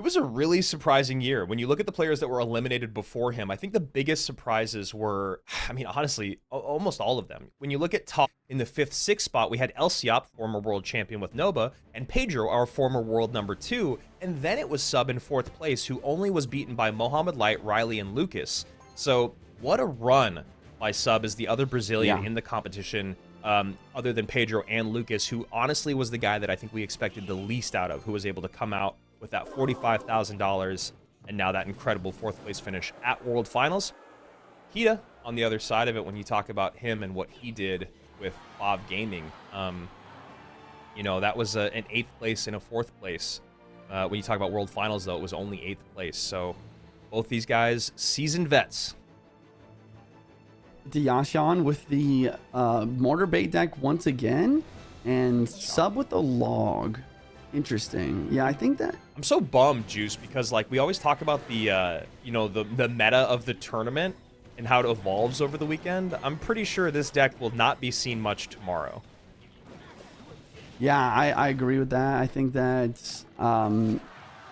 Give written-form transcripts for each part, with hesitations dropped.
It was a really surprising year. When you look at the players that were eliminated before him, I think the biggest surprises were, I mean, honestly, almost all of them. When you look at top in the 5th, 6th spot, we had El Siop, former world champion with Nova, and Pedro, our former world number 2. And then it was Sub in 4th place, who only was beaten by Mohamed Light, Riley, and Lucas. So what a run by Sub as the other Brazilian in the competition, other than Pedro and Lucas, who honestly was the guy that I think we expected the least out of, who was able to come out with that $45,000 and now that incredible 4th place finish at World Finals. Kita, on the other side of it, when you talk about him and what he did with Bob Gaming, you know, that was an 8th place and a 4th place. When you talk about World Finals, though, it was only 8th place. So both these guys, seasoned vets. Kitashiyan with the mortar bait deck once again, and Sub with the log. Interesting. Yeah, I think that I'm so bummed, Juice, because like we always talk about the you know, the meta of the tournament and how it evolves over the weekend. I'm pretty sure this deck will not be seen much tomorrow. Yeah, I agree with that. I think that I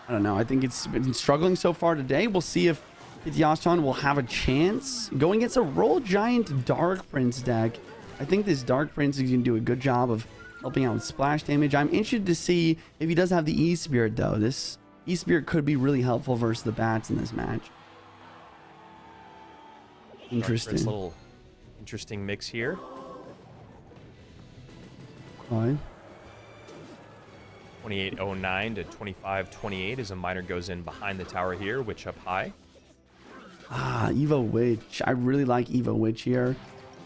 don't know. I think it's been struggling so far today. We'll see if Kitashiyan will have a chance going against a Roll Giant Dark Prince deck. I think this Dark Prince is going to do a good job of helping out with splash damage. I'm interested to see if he does have the E-Spirit, though. This E-Spirit could be really helpful versus the bats in this match. Interesting. Little interesting mix here. Fine. 2809 to 2528 as a miner goes in behind the tower here, Witch up high. Evo Witch. I really like Evo Witch here.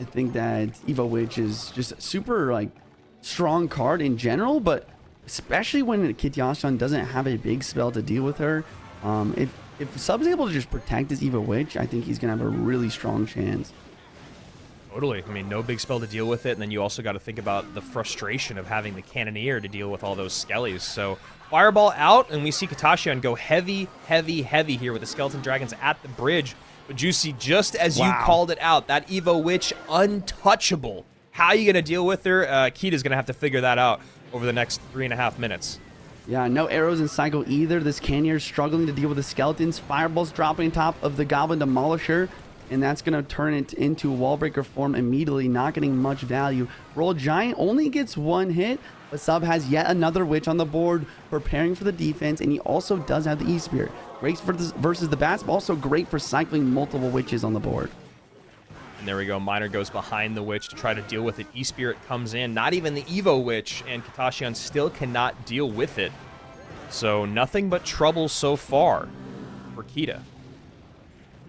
I think that Evo Witch is just super, like, strong card in general, but especially when Kitashiyan doesn't have a big spell to deal with her. If Sub's able to just protect his Evo Witch, I think he's gonna have a really strong chance. Totally. I mean, no big spell to deal with it, and then you also got to think about the frustration of having the Cannoneer to deal with all those skellies. So Fireball out, and we see Kitashiyan go heavy, heavy, heavy here with the Skeleton Dragons at the bridge. But Juicy, just as you called it out, that Evo Witch untouchable. How are you going to deal with her? Kita's going to have to figure that out over the next 3.5 minutes. Yeah, no arrows in cycle either. This Cannoneer is struggling to deal with the skeletons. Fireball's dropping on top of the Goblin Demolisher, and that's going to turn it into wall breaker form immediately, not getting much value. Roll Giant only gets 1 hit, but Sub has yet another Witch on the board, preparing for the defense, and he also does have the E-Spirit. Great versus the bats, but also great for cycling multiple Witches on the board. And there we go. Miner goes behind the Witch to try to deal with it. E-Spirit comes in. Not even the Evo Witch, and Kitashiyan still cannot deal with it. So nothing but trouble so far for Kita.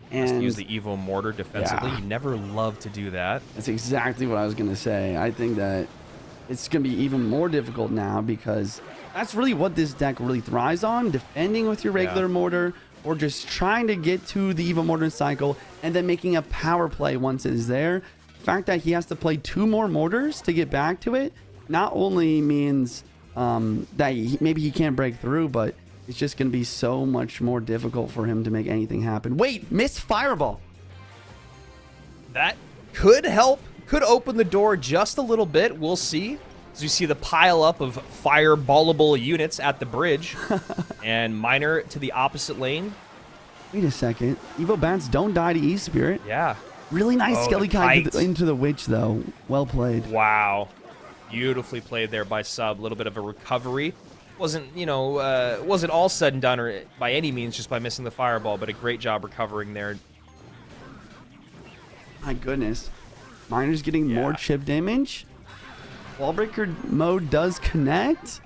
Has to use the Evo Mortar defensively. You never love to do that. That's exactly what I was going to say. I think that it's going to be even more difficult now because that's really what this deck really thrives on. Defending with your regular mortar, or just trying to get to the Evo Mortar cycle and then making a power play once it is there. The fact that he has to play 2 more mortars to get back to it not only means that maybe he can't break through, but it's just going to be so much more difficult for him to make anything happen. Wait, missed Fireball. That could help, could open the door just a little bit. We'll see. As you see the pile up of fireballable units at the bridge. And Miner to the opposite lane. Wait a second. Evo Bats don't die to E-Spirit. Yeah. Really nice Skelly Kite into the Witch, though. Well played. Wow. Beautifully played there by Sub. A little bit of a recovery. Wasn't, you know, wasn't all said and done or by any means just by missing the fireball, but a great job recovering there. My goodness. Miner's getting more chip damage. Wallbreaker mode does connect.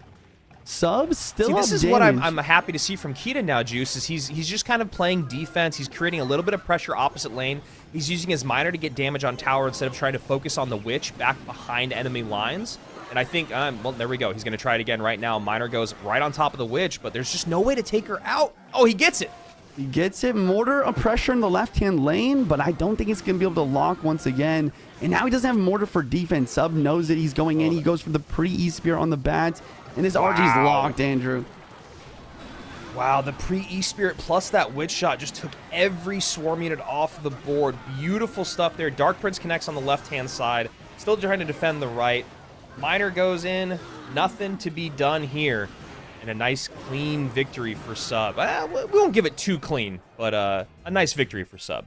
Sub still this is what I'm happy to see from Kita now, Juice, is he's just kind of playing defense. He's creating a little bit of pressure opposite lane. He's using his Miner to get damage on tower instead of trying to focus on the Witch back behind enemy lines. And I think, well, there we go. He's going to try it again right now. Miner goes right on top of the Witch, but there's just no way to take her out. Oh, he gets it. He gets it. Mortar a pressure in the left-hand lane, but I don't think it's going to be able to lock once again. And now he doesn't have Mortar for defense. Sub knows that he's going in. He goes for the pre-E-Spear on the bats. And this RG's locked, Andrew. Wow, the pre-E-Spirit plus that Witch shot just took every swarm unit off the board. Beautiful stuff there. Dark Prince connects on the left-hand side. Still trying to defend the right. Miner goes in. Nothing to be done here. and a nice clean victory for Sub. We won't give it too clean, but a nice victory for Sub.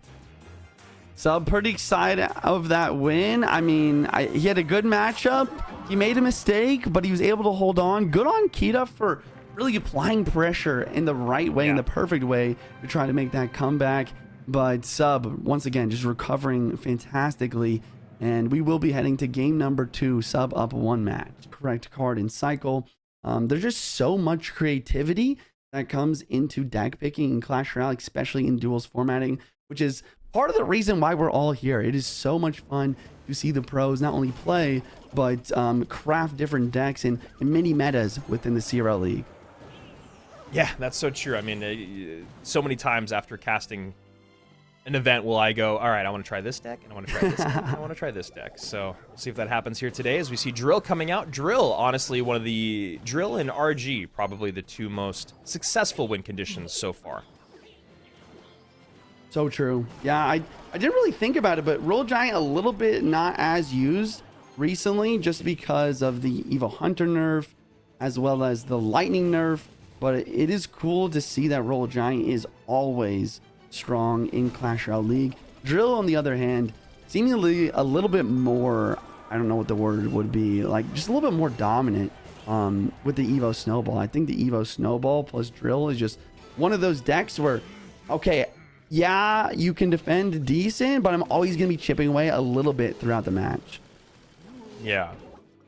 Sub pretty excited of that win. I mean, he had a good matchup. He made a mistake, but he was able to hold on. Good on Kita for really applying pressure in the right way, in the perfect way to try to make that comeback. But Sub, once again, just recovering fantastically. And we will be heading to game number 2, Sub up 1 match. Correct card in cycle. There's just so much creativity that comes into deck picking in Clash Royale, especially in duels formatting, which is part of the reason why we're all here. It is so much fun to see the pros not only play, but craft different decks and mini metas within the CRL League. Yeah, that's so true. I mean, so many times after casting an event will I go, all right, I want to try this deck, and I want to try this deck, and I want to try this deck. So we'll see if that happens here today as we see Drill coming out. Drill, honestly, one of the Drill and RG, probably the 2 most successful win conditions so far. So true. Yeah, I didn't really think about it, but Roll Giant a little bit not as used recently just because of the Evo Hunter nerf as well as the Lightning nerf. But it is cool to see that Roll Giant is always strong in Clash Royale League. Drill, on the other hand, seemingly a little bit more, I don't know what the word would be, like just a little bit more dominant with the Evo Snowball. I think the Evo Snowball plus Drill is just one of those decks where, okay, yeah, you can defend decent, but I'm always going to be chipping away a little bit throughout the match. Yeah.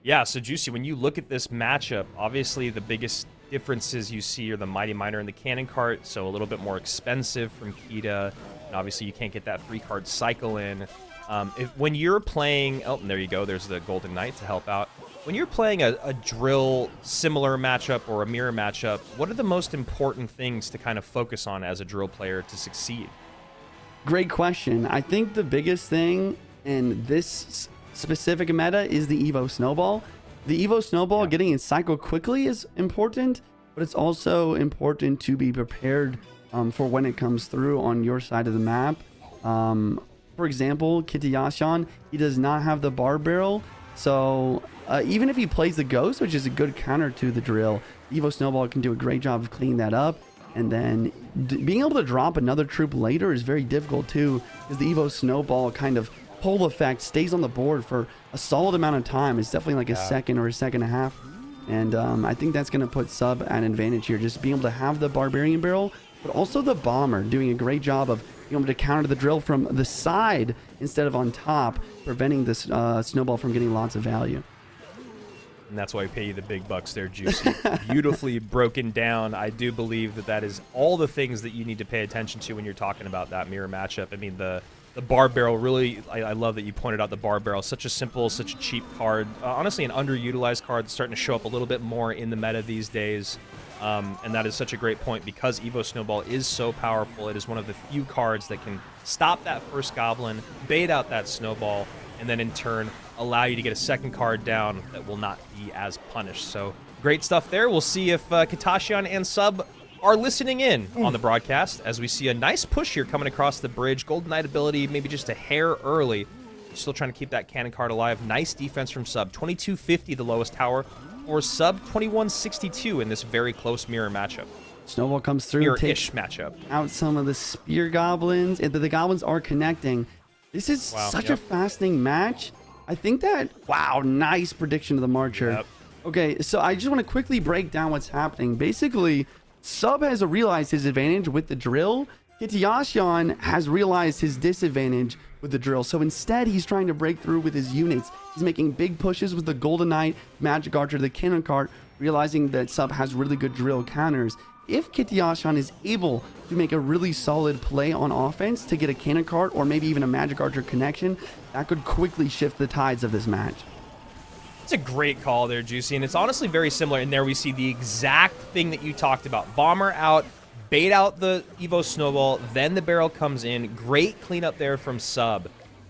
Yeah, so Juicy, when you look at this matchup, obviously the biggest differences you see are the Mighty Miner and the Cannon Cart, so a little bit more expensive from Kita, and obviously you can't get that 3-card cycle in. When you're playing, oh, there you go, there's the Golden Knight to help out. When you're playing a Drill similar matchup or a mirror matchup, what are the most important things to kind of focus on as a Drill player to succeed? Great question. I think the biggest thing in this specific meta is the Evo Snowball. The Evo Snowball getting in cycle quickly is important, but it's also important to be prepared for when it comes through on your side of the map. For example, Kitashiyan, he does not have the bar barrel, so even if he plays the Ghost, which is a good counter to the Drill, Evo Snowball can do a great job of cleaning that up. And then being able to drop another troop later is very difficult too, because the Evo Snowball kind of pull effect stays on the board for a solid amount of time. It's definitely like a second or a second and a half. And I think that's going to put Sub at an advantage here, just being able to have the Barbarian Barrel, but also the Bomber doing a great job of being able to counter the Drill from the side instead of on top, preventing this Snowball from getting lots of value. And that's why we pay you the big bucks there, Juicy. Beautifully broken down. I do believe that that is all the things that you need to pay attention to when you're talking about that mirror matchup. I mean, the bar barrel, really, I love that you pointed out the bar barrel. Such a simple, such a cheap card. Honestly, an underutilized card that's starting to show up a little bit more in the meta these days. And that is such a great point because Evo Snowball is so powerful. It is one of the few cards that can stop that first Goblin, bait out that Snowball, and then in turn allow you to get a second card down that will not be as punished. So great stuff there. We'll see if Kitashiyan and Sub are listening in on the broadcast as we see a nice push here coming across the bridge. Golden Knight ability maybe just a hair early. Still trying to keep that cannon card alive. Nice defense from Sub. 2250 the lowest tower, or Sub 2162 in this very close mirror matchup. Snowball comes through, Mirror-ish matchup. Out some of the Spear Goblins. The Goblins are connecting. This is such a fascinating match. I think that, wow, nice prediction of the Marcher. Yep. Okay, so I just want to quickly break down what's happening. Basically, Sub has realized his advantage with the Drill. Kitashiyan has realized his disadvantage with the Drill. So instead, he's trying to break through with his units. He's making big pushes with the Golden Knight, Magic Archer, the Cannon Cart, realizing that Sub has really good Drill counters. If Kitashiyan is able to make a really solid play on offense to get a Cannon Cart or maybe even a Magic Archer connection, that could quickly shift the tides of this match. It's a great call there, Juicy, and it's honestly very similar. In there we see the exact thing that you talked about. Bomber out, bait out the Evo Snowball, then the barrel comes in. Great cleanup there from Sub.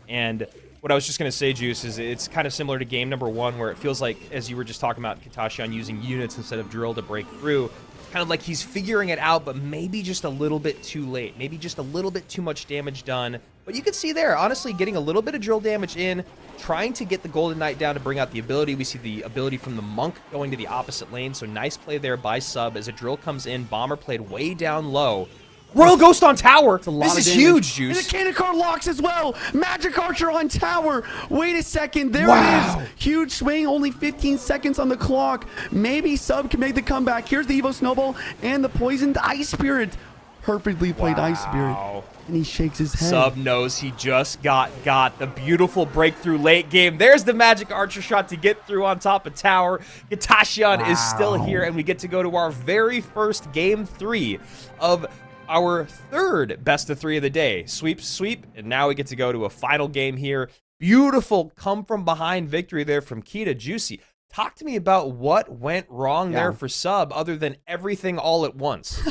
And what I was just going to say, Juice, is it's kind of similar to game number 1 where it feels like, as you were just talking about, Kitashiyan using units instead of Drill to break through. Kind of like he's figuring it out, but maybe just a little bit too late. Maybe just a little bit too much damage done. But you can see there, honestly, getting a little bit of drill damage in, trying to get the Golden Knight down to bring out the ability. We see the ability from the Monk going to the opposite lane. So nice play there by Sub as a drill comes in. Bomber played way down low. Royal Ghost on tower. This is huge, Juice. And the cannon card locks as well. Magic Archer on tower. Wait a second. There Wow. it is. Huge swing. Only 15 seconds on the clock. Maybe Sub can make the comeback. Here's the Evo Snowball and the poisoned Ice Spirit. Perfectly played Ice Spirit. And he shakes his head. Sub knows he just got the beautiful breakthrough late game. There's the Magic Archer shot to get through on top of tower. Kitashiyan is still here, and we get to go to our very first game 3 of our third best of 3 of the day. Sweep, sweep, and now we get to go to a final game here. Beautiful come from behind victory there from Kita. Juicy. Talk to me about what went wrong there for Sub other than everything all at once.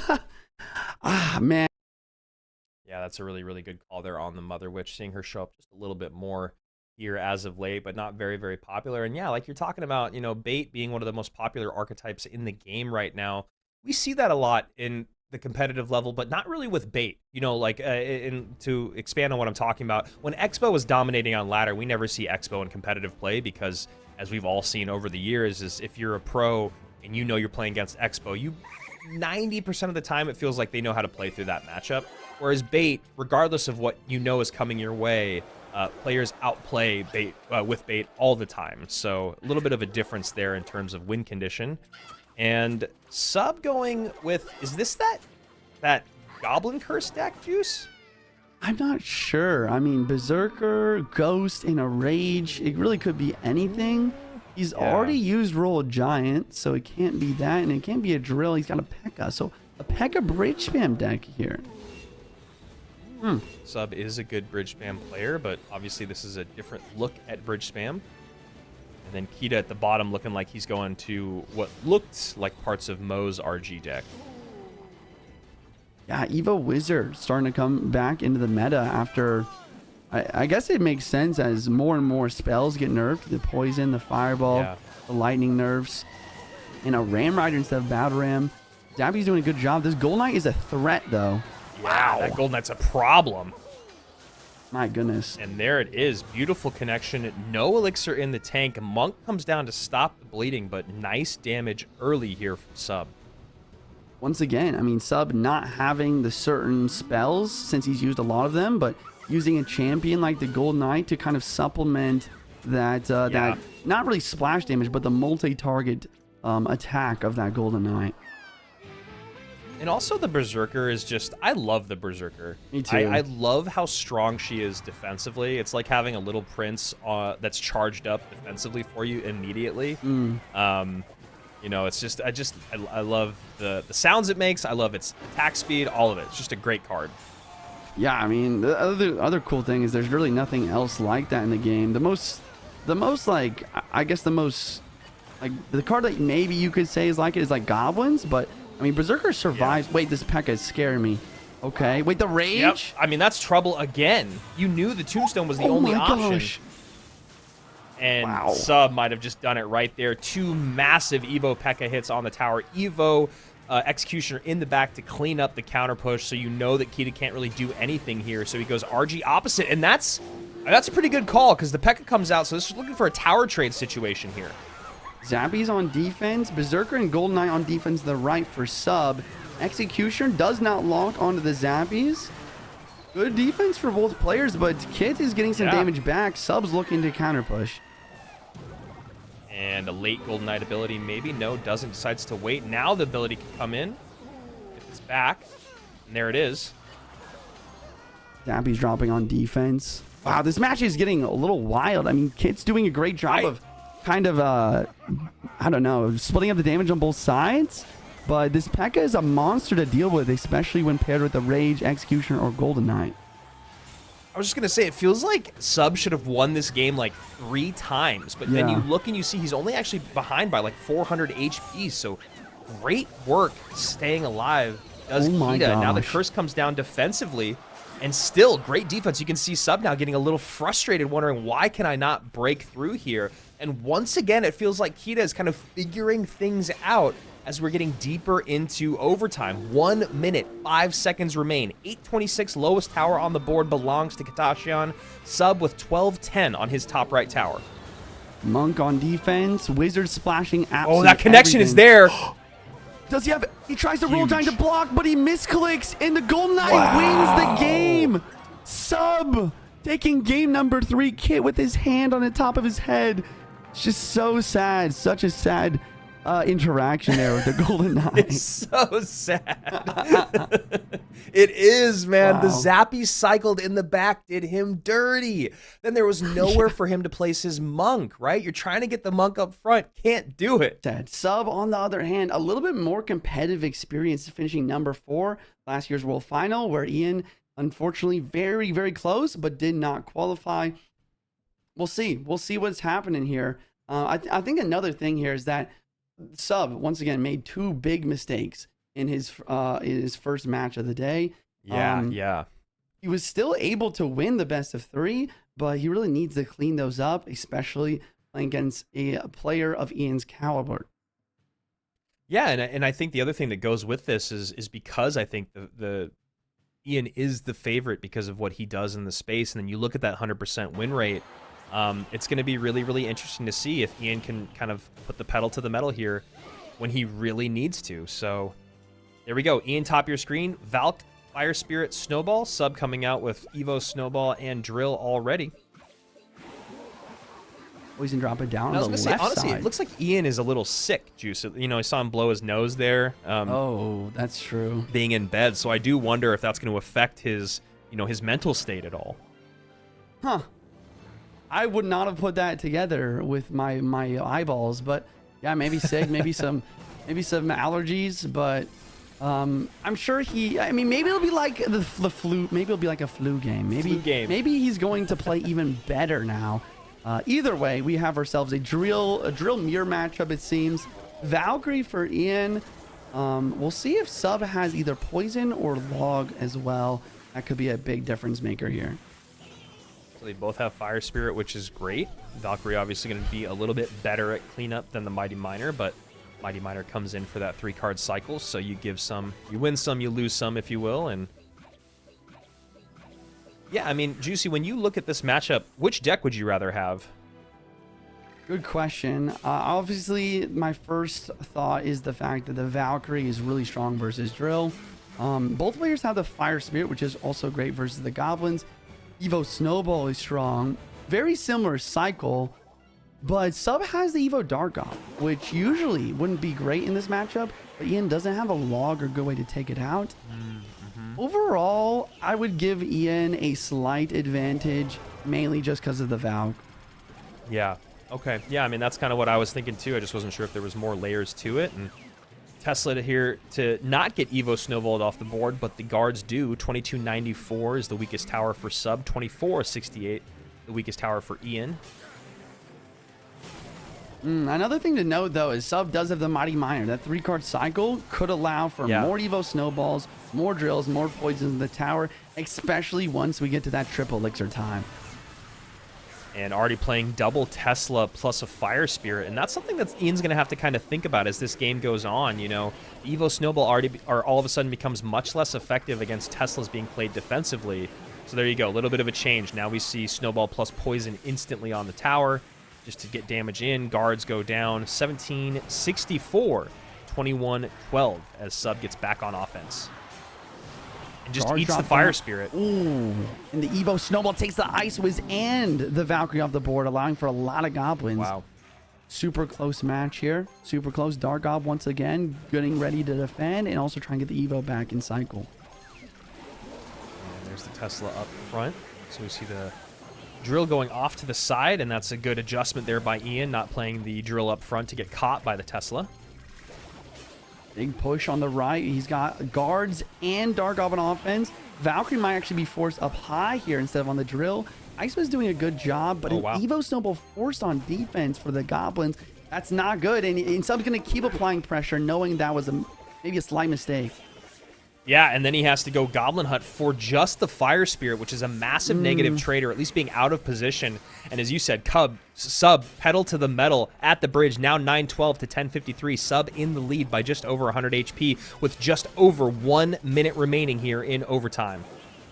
Man. Yeah, that's a really, really good call there on the Mother Witch. Seeing her show up just a little bit more here as of late, but not very, very popular. And yeah, like you're talking about, you know, bait being one of the most popular archetypes in the game right now. We see that a lot in the competitive level, but not really with bait. You know, like to expand on what I'm talking about, when Expo was dominating on ladder, we never see Expo in competitive play because, as we've all seen over the years, is if you're a pro and you know you're playing against Expo, you 90% of the time it feels like they know how to play through that matchup. Whereas bait, regardless of what you know is coming your way, players outplay bait with bait all the time. So a little bit of a difference there in terms of win condition. And Sub going with, is this that Goblin Curse deck, Juice? I'm not sure. I mean, Berserker, Ghost, and a Rage. It really could be anything. He's already used Roll Giant, so it can't be that, and it can't be a Drill. He's got a P.E.K.K.A. So a P.E.K.K.A. Bridge Spam deck here. Sub is a good bridge spam player, but obviously this is a different look at bridge spam. And then Kita at the bottom looking like he's going to what looked like parts of Mo's RG deck. Yeah, Evo Wizard starting to come back into the meta after... I guess it makes sense as more and more spells get nerfed. The Poison, the Fireball, the Lightning nerfs. And a Ram Rider instead of Battle Ram. Zappy's doing a good job. This Gold Knight is a threat, though. Wow, that Gold Knight's a problem. My goodness. And there it is. Beautiful connection. No elixir in the tank. Monk comes down to stop the bleeding, but nice damage early here from Sub. Once again, I mean, Sub not having the certain spells since he's used a lot of them, but using a champion like the Gold Knight to kind of supplement that, that not really splash damage, but the multi-target attack of that Golden Knight. And also the Berserker is just, I love the Berserker. Me too. I love how strong she is defensively. It's like having a little prince that's charged up defensively for you immediately. You know, it's just, I love the sounds it makes. I love its attack speed, all of it. It's just a great card. Yeah, I mean, the other cool thing is there's really nothing else like that in the game. The most like, I guess the most, like, the card that maybe you could say is like it is like Goblins, but I mean, Berserker survives. Wait, this P.E.K.K.A. is scaring me. Okay, wait, the Rage? Yep. I mean, that's trouble again. You knew the Tombstone was the only option. Gosh. And Sub might have just done it right there. 2 massive Evo P.E.K.K.A. hits on the tower. Evo Executioner in the back to clean up the counter push, so you know that Kita can't really do anything here. So he goes RG opposite, and that's a pretty good call because the P.E.K.K.A. comes out. So this is looking for a tower trade situation here. Zappy's on defense. Berserker and Golden Knight on defense to the right for Sub. Executioner does not lock onto the Zappies. Good defense for both players, but Kit is getting some damage back. Sub's looking to counter push. And a late Golden Knight ability, maybe. No, doesn't. Decides to wait. Now the ability can come in. It's back. And there it is. Zappy's dropping on defense. Wow, this match is getting a little wild. I mean, Kit's doing a great job of kind of, I don't know, splitting up the damage on both sides. But this P.E.K.K.A. is a monster to deal with, especially when paired with the Rage, Executioner, or Golden Knight. I was just going to say, it feels like Sub should have won this game like 3 times. But then you look and you see he's only actually behind by like 400 HP. So great work staying alive does Kita. Now the curse comes down defensively. And still, great defense. You can see Sub now getting a little frustrated, wondering, why can I not break through here? And once again, it feels like Kita is kind of figuring things out. as we're getting deeper into overtime. 1 minute, 5 seconds remain. 826 lowest tower on the board belongs to Kitashiyan. Sub with 1210 on his top right tower. Monk on defense. Wizard splashing absolutely Oh, that connection is everything. there. Does he have it? He tries to roll Huge. giant to block, but he misclicks, and the Golden Knight wins the game. Sub taking game number 3, Kit with his hand on the top of his head. It's just so sad. Such a sad interaction there with the Golden Knight. It's so sad. It is, man. Wow. The Zappy cycled in the back did him dirty. Then there was nowhere for him to place his Monk, right? You're trying to get the Monk up front. Can't do it. Sub, on the other hand, a little bit more competitive experience, finishing number 4 last year's World Final, where Ian, unfortunately, very, very close, but did not qualify. We'll see. We'll see what's happening here. I think another thing here is that Sub, once again, made 2 big mistakes in his first match of the day. Yeah. He was still able to win the best of 3, but he really needs to clean those up, especially playing against a player of Ian's caliber. Yeah, and I think the other thing that goes with this is because I think the Ian is the favorite because of what he does in the space, and then you look at that 100% win rate. It's going to be really, really interesting to see if Ian can kind of put the pedal to the metal here when he really needs to. So there we go. Ian, top of your screen. Valk, Fire Spirit, Snowball. Sub coming out with Evo, Snowball, and Drill already. Poison drop it down I was on going the to say, left honestly, side. it looks like Ian is a little sick, Juice. You know, I saw him blow his nose there. Oh, that's true. Being in bed. So I do wonder if that's going to affect his, his mental state at all. Huh. I would not have put that together with my eyeballs, but yeah, maybe sick, maybe some allergies, but I'm sure maybe it'll be like the flu, maybe it'll be like a flu game. Maybe he's going to play even better now. Either way, we have ourselves a drill mirror matchup, it seems. Valkyrie for Ian. We'll see if Sub has either poison or log as well. That could be a big difference maker here. So they both have Fire Spirit, which is great. Valkyrie obviously going to be a little bit better at cleanup than the Mighty Miner, but Mighty Miner comes in for that 3-card cycle, so you give some, you win some, you lose some, if you will. And yeah, I mean, Juicy, when you look at this matchup, which deck would you rather have? Good question. Obviously, my first thought is the fact that the Valkyrie is really strong versus Drill. Both players have the Fire Spirit, which is also great versus the Goblins. Evo Snowball is strong. Very similar cycle, but Sub has the Evo Dark Goblin, which usually wouldn't be great in this matchup, but Ian doesn't have a log or good way to take it out. Overall, I would give Ian a slight advantage, mainly just because of the Valk. Yeah. Okay. Yeah, I mean, that's kind of what I was thinking too. I just wasn't sure if there was more layers to it. And Tesla here to not get Evo Snowballed off the board, but the guards do. 2294 is the weakest tower for Sub. 2468, the weakest tower for Ian. Another thing to note, though, is Sub does have the Mighty Miner. That 3-card cycle could allow for more Evo Snowballs, more drills, more poisons in the tower, especially once we get to that triple elixir time. And already playing double Tesla plus a Fire Spirit. And that's something that Ian's going to have to kind of think about as this game goes on. Evo Snowball all of a sudden becomes much less effective against Teslas being played defensively. So there you go, a little bit of a change. Now we see Snowball plus Poison instantly on the tower just to get damage in. Guards go down 1764, 2112 as Sub gets back on offense. And just eats the Fire Spirit. Ooh. And the Evo Snowball takes the Ice Wiz and the Valkyrie off the board, allowing for a lot of Goblins. Wow. Super close match here. Super close. Dark Gob once again getting ready to defend and also trying to get the Evo back in cycle. And there's the Tesla up front. So we see the Drill going off to the side, and that's a good adjustment there by Ian, not playing the Drill up front to get caught by the Tesla. Big push on the right. He's got guards and Dark Goblin offense. Valkyrie might actually be forced up high here instead of on the Drill. Ice was doing a good job, but an Evo Snowball forced on defense for the Goblins. That's not good, and Sub's going to keep applying pressure, knowing that was maybe a slight mistake. Yeah, and then he has to go Goblin Hut for just the Fire Spirit, which is a massive negative trade, or at least being out of position. And as you said, Sub, pedal to the metal at the bridge, now 912 to 1053. Sub in the lead by just over 100 HP with just over 1 minute remaining here in overtime.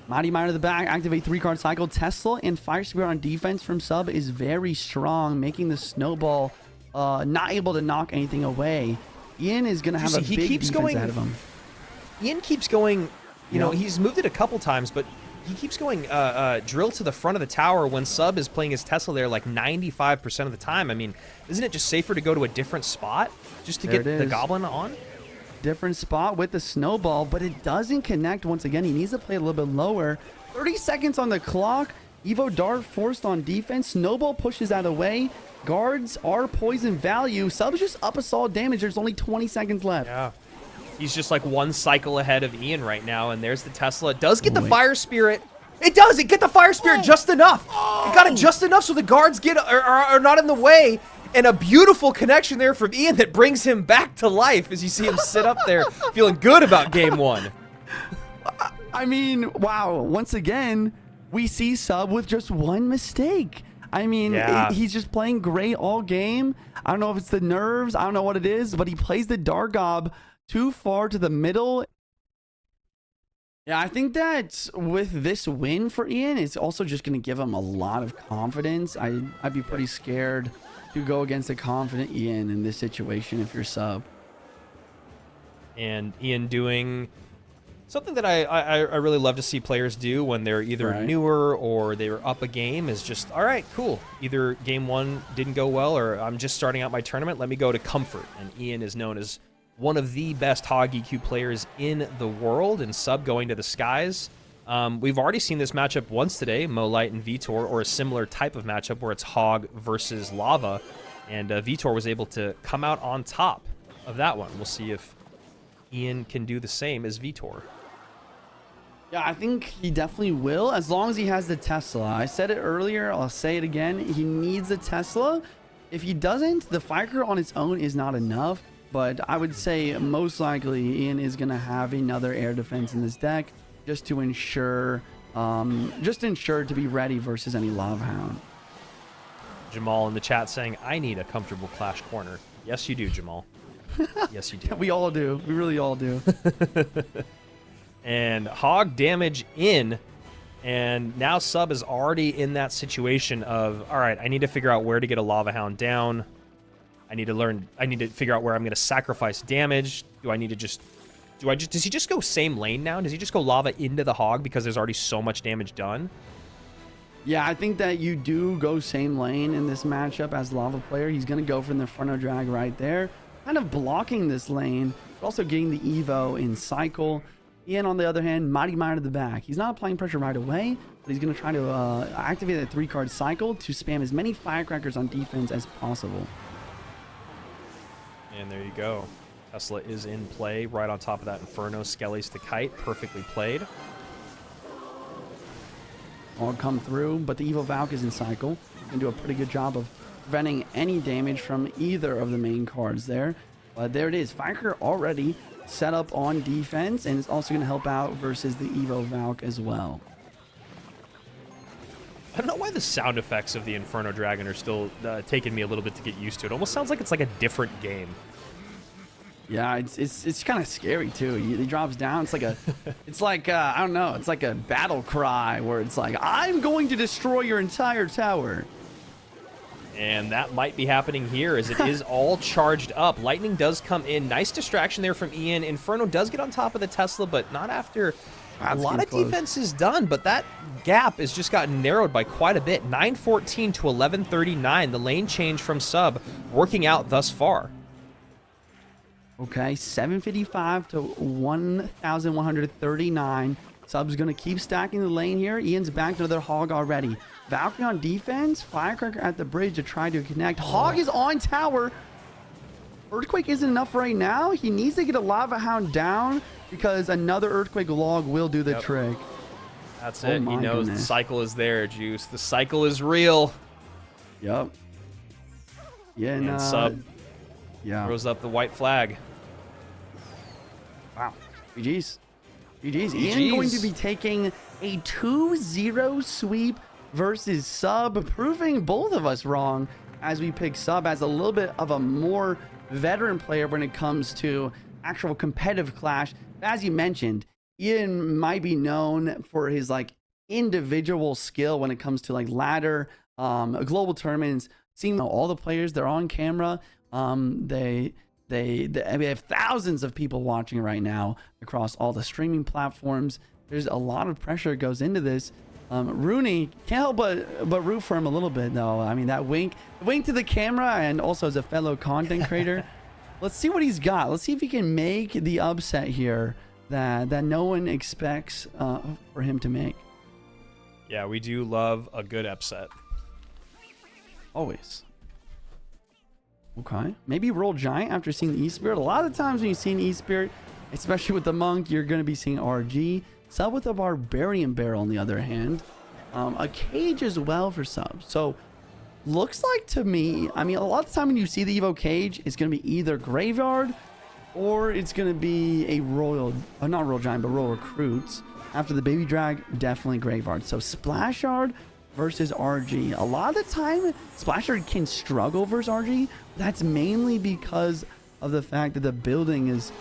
Mighty Miner to the back, activate 3-card cycle. Tesla and Fire Spirit on defense from Sub is very strong, making the Snowball not able to knock anything away. Ian is going to have a big defense ahead of him. Ian keeps going, you know, he's moved it a couple times, but he keeps going drill to the front of the tower when Sub is playing his Tesla there like 95% of the time. I mean, isn't it just safer to go to a different spot just to get the Goblin on? Different spot with the Snowball, but it doesn't connect once again. He needs to play a little bit lower. 30 seconds on the clock. Evo Dart forced on defense. Snowball pushes that away. Guards are poison value. Sub's just up a solid damage. There's only 20 seconds left. Yeah. He's just like one cycle ahead of Ian right now, and there's the Tesla. It does get the Fire Spirit. It does. It get the Fire Spirit just enough. It got it just enough so the guards are not in the way. And a beautiful connection there from Ian that brings him back to life as you see him sit up there feeling good about game one. I mean, wow. Once again, we see Sub with just one mistake. I mean, he's just playing great all game. I don't know if it's the nerves. I don't know what it is, but he plays the Dargob too far to the middle. Yeah, I think that with this win for Ian, it's also just going to give him a lot of confidence. I'd be pretty scared to go against a confident Ian in this situation if you're Sub. And Ian doing something that I really love to see players do when they're either newer or they're up a game is just, all right, cool. Either game one didn't go well or I'm just starting out my tournament. Let me go to comfort. And Ian is known as one of the best Hog EQ players in the world, and Sub going to the skies. We've already seen this matchup once today, Molite and Vitor, or a similar type of matchup where it's Hog versus Lava, and Vitor was able to come out on top of that one. We'll see if Ian can do the same as Vitor. Yeah, I think he definitely will, as long as he has the Tesla. I said it earlier, I'll say it again. He needs the Tesla. If he doesn't, the Firecracker on its own is not enough. But I would say most likely Ian is going to have another air defense in this deck just to ensure to be ready versus any Lava Hound. Jamal in the chat saying, I need a comfortable Qlash corner. Yes, you do, Jamal. Yes, you do. We all do. We really all do. And Hog damage in, and now Sub is already in that situation of, all right, I need to figure out where to get a Lava Hound down. I need to figure out where I'm going to sacrifice damage. Does he just go same lane now? Does he just go Lava into the Hog because there's already so much damage done? Yeah, I think that you do go same lane in this matchup as Lava player. He's going to go for the Inferno Drag right there, kind of blocking this lane, but also getting the Evo in cycle. Ian, on the other hand, Mighty Miner to the back. He's not applying pressure right away, but he's going to try to activate that 3-card cycle to spam as many Firecrackers on defense as possible. And there you go. Tesla is in play right on top of that Inferno. Skelly's to kite. Perfectly played. All come through, but the Evo Valk is in cycle. Can do a pretty good job of preventing any damage from either of the main cards there. But there it is. Firecracker already set up on defense, and it's also going to help out versus the Evo Valk as well. I don't know why the sound effects of the Inferno Dragon are still taking me a little bit to get used to. It almost sounds like it's like a different game. Yeah, it's kind of scary too. He drops down. It's like I don't know. It's like a battle cry where it's like, I'm going to destroy your entire tower. And that might be happening here as it is all charged up. Lightning does come in. Nice distraction there from Ian. Inferno does get on top of the Tesla, but not after a lot of defense is done. But that gap has just gotten narrowed by quite a bit. 914 to 1139. The lane change from Sub working out thus far. Okay, 755 to 1,139. Sub's going to keep stacking the lane here. Ian's back to another Hog already. Valkyrie on defense. Firecracker at the bridge to try to connect. Hog is on tower. Earthquake isn't enough right now. He needs to get a Lava Hound down because another Earthquake log will do the trick. That's it. He knows the cycle is there, Juice. The cycle is real. Yep. Yeah, and Sub throws up the white flag. Wow. GG's. GG's. Ian going to be taking a 2-0 sweep versus Sub, proving both of us wrong as we pick Sub as a little bit of a more veteran player when it comes to actual competitive Clash. As you mentioned, Ian might be known for his like individual skill when it comes to like ladder, global tournaments. Seeing all the players, they're on camera. We have thousands of people watching right now across all the streaming platforms. There's a lot of pressure that goes into this. Rooney can't help but root for him a little bit though. I mean, that wink to the camera, and also as a fellow content creator. Let's see what he's got. Let's see if he can make the upset here that no one expects for him to make. Yeah, we do love a good upset. Always. Okay. Maybe roll Giant after seeing the E-Spirit. A lot of times when you see an E-Spirit, especially with the Monk, you're going to be seeing RG. Sub with a Barbarian Barrel, on the other hand. A Cage as well for Sub. So, looks like to me, I mean, a lot of the time when you see the Evo Cage, it's going to be either Graveyard or it's going to be a Royal, not Royal Giant, but Royal Recruits. After the Baby Drag, definitely Graveyard. So, Splash Yard versus RG. A lot of the time, Splash Yard can struggle versus RG. That's mainly because of the fact that the building is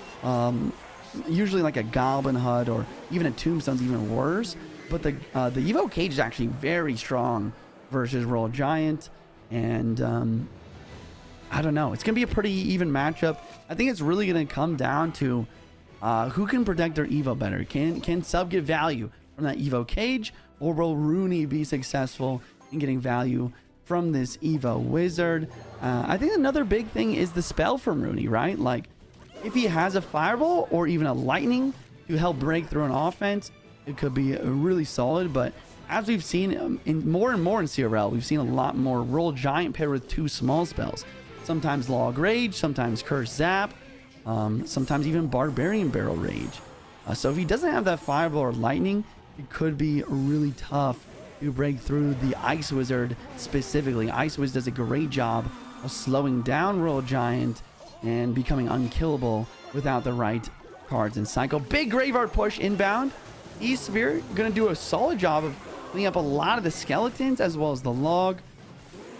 usually like a Goblin HUD, or even a Tombstone's even worse. But the Evo Cage is actually very strong versus Royal Giant. And I don't know. It's going to be a pretty even matchup. I think it's really going to come down to who can protect their Evo better. Can Sub get value from that Evo Cage, or will Rooney be successful in getting value from this Evo Wizard? I think another big thing is the spell from Rooney, right? Like, if he has a Fireball or even a Lightning to help break through an offense, it could be really solid. But as we've seen more and more in CRL, we've seen a lot more Royal Giant paired with 2 small spells. Sometimes Log Rage, sometimes Curse Zap, sometimes even Barbarian Barrel Rage. So if he doesn't have that Fireball or Lightning, it could be really tough to break through the Ice Wizard specifically. Ice Wizard does a great job of slowing down Royal Giant and becoming unkillable without the right cards and cycle. Big Graveyard push inbound. E-Spirit going to do a solid job of cleaning up a lot of the skeletons as well as the log.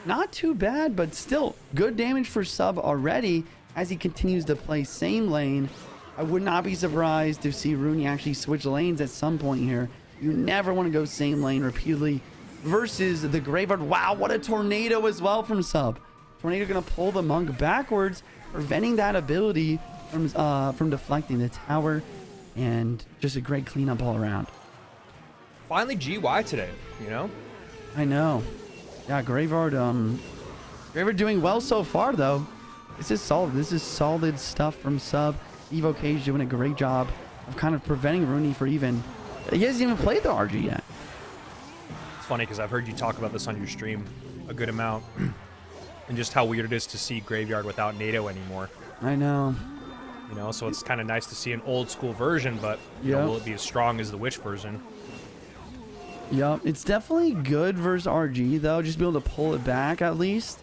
Not too bad, but still good damage for Sub already as he continues to play same lane. I would not be surprised to see Rooney actually switch lanes at some point here. You never want to go same lane repeatedly versus the Graveyard. Wow, what a tornado as well from Sub. Tornado going to pull the Monk backwards, preventing that ability from deflecting the tower, and just a great cleanup all around. Finally GY today, you know? I know. Yeah, Graveyard doing well so far though. This is solid. This is solid stuff from Sub. Evo Cage doing a great job of kind of preventing Rooney for even... He hasn't even played the RG yet. It's funny because I've heard you talk about this on your stream a good amount. And just how weird it is to see Graveyard without NATO anymore. I know. You know, so it's kind of nice to see an old school version, but you know, will it be as strong as the Witch version? Yep, it's definitely good versus RG though. Just be able to pull it back at least.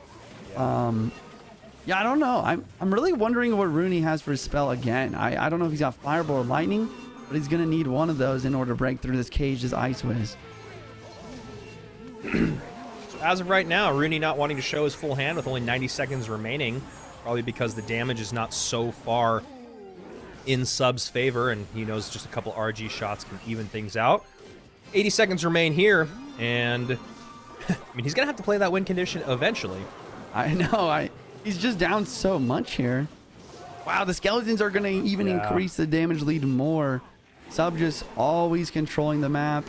Yeah, I don't know. I'm really wondering what Rooney has for his spell again. I don't know if he's got Fireball or Lightning, but he's gonna need one of those in order to break through this cage, this Ice Wiz. So as of right now, Rooney not wanting to show his full hand with only 90 seconds remaining, probably because the damage is not so far in Sub's favor, and he knows just a couple RG shots can even things out. 80 seconds remain here, and I mean, he's gonna have to play that win condition eventually. I know. He's just down so much here. Wow, the skeletons are gonna even increase the damage lead more. Sub just always controlling the map.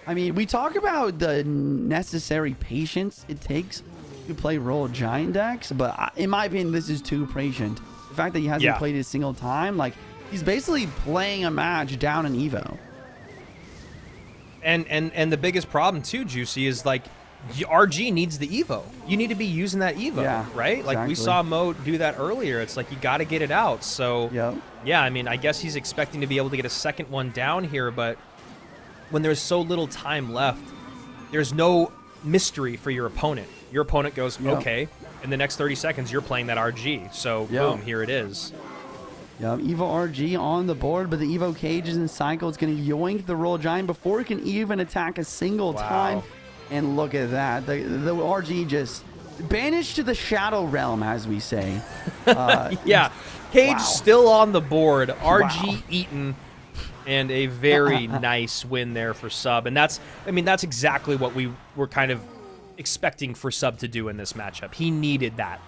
I mean, we talk about the necessary patience it takes to play Royal Giant decks, but in my opinion, this is too patient. The fact that he hasn't played it a single time, like, he's basically playing a match down in Evo. And the biggest problem too, Juicy, is like RG needs the Evo. You need to be using that Evo, right? Like exactly. we saw Mo do that earlier. It's like you got to get it out. So yeah, I mean, I guess he's expecting to be able to get a second one down here, but when there's so little time left, there's no mystery for your opponent. Your opponent goes, okay, in the next 30 seconds, you're playing that RG. So boom, here it is. Yep, Evo RG on the board, but the Evo Cage is in cycle. It's going to yoink the Royal Giant before it can even attack a single time. And look at that. The RG just banished to the Shadow Realm, as we say. Yeah, Cage wow. still on the board. RG Wow. eaten. And a very nice win there for Sub. And that's exactly what we were kind of expecting for Sub to do in this matchup. He needed that.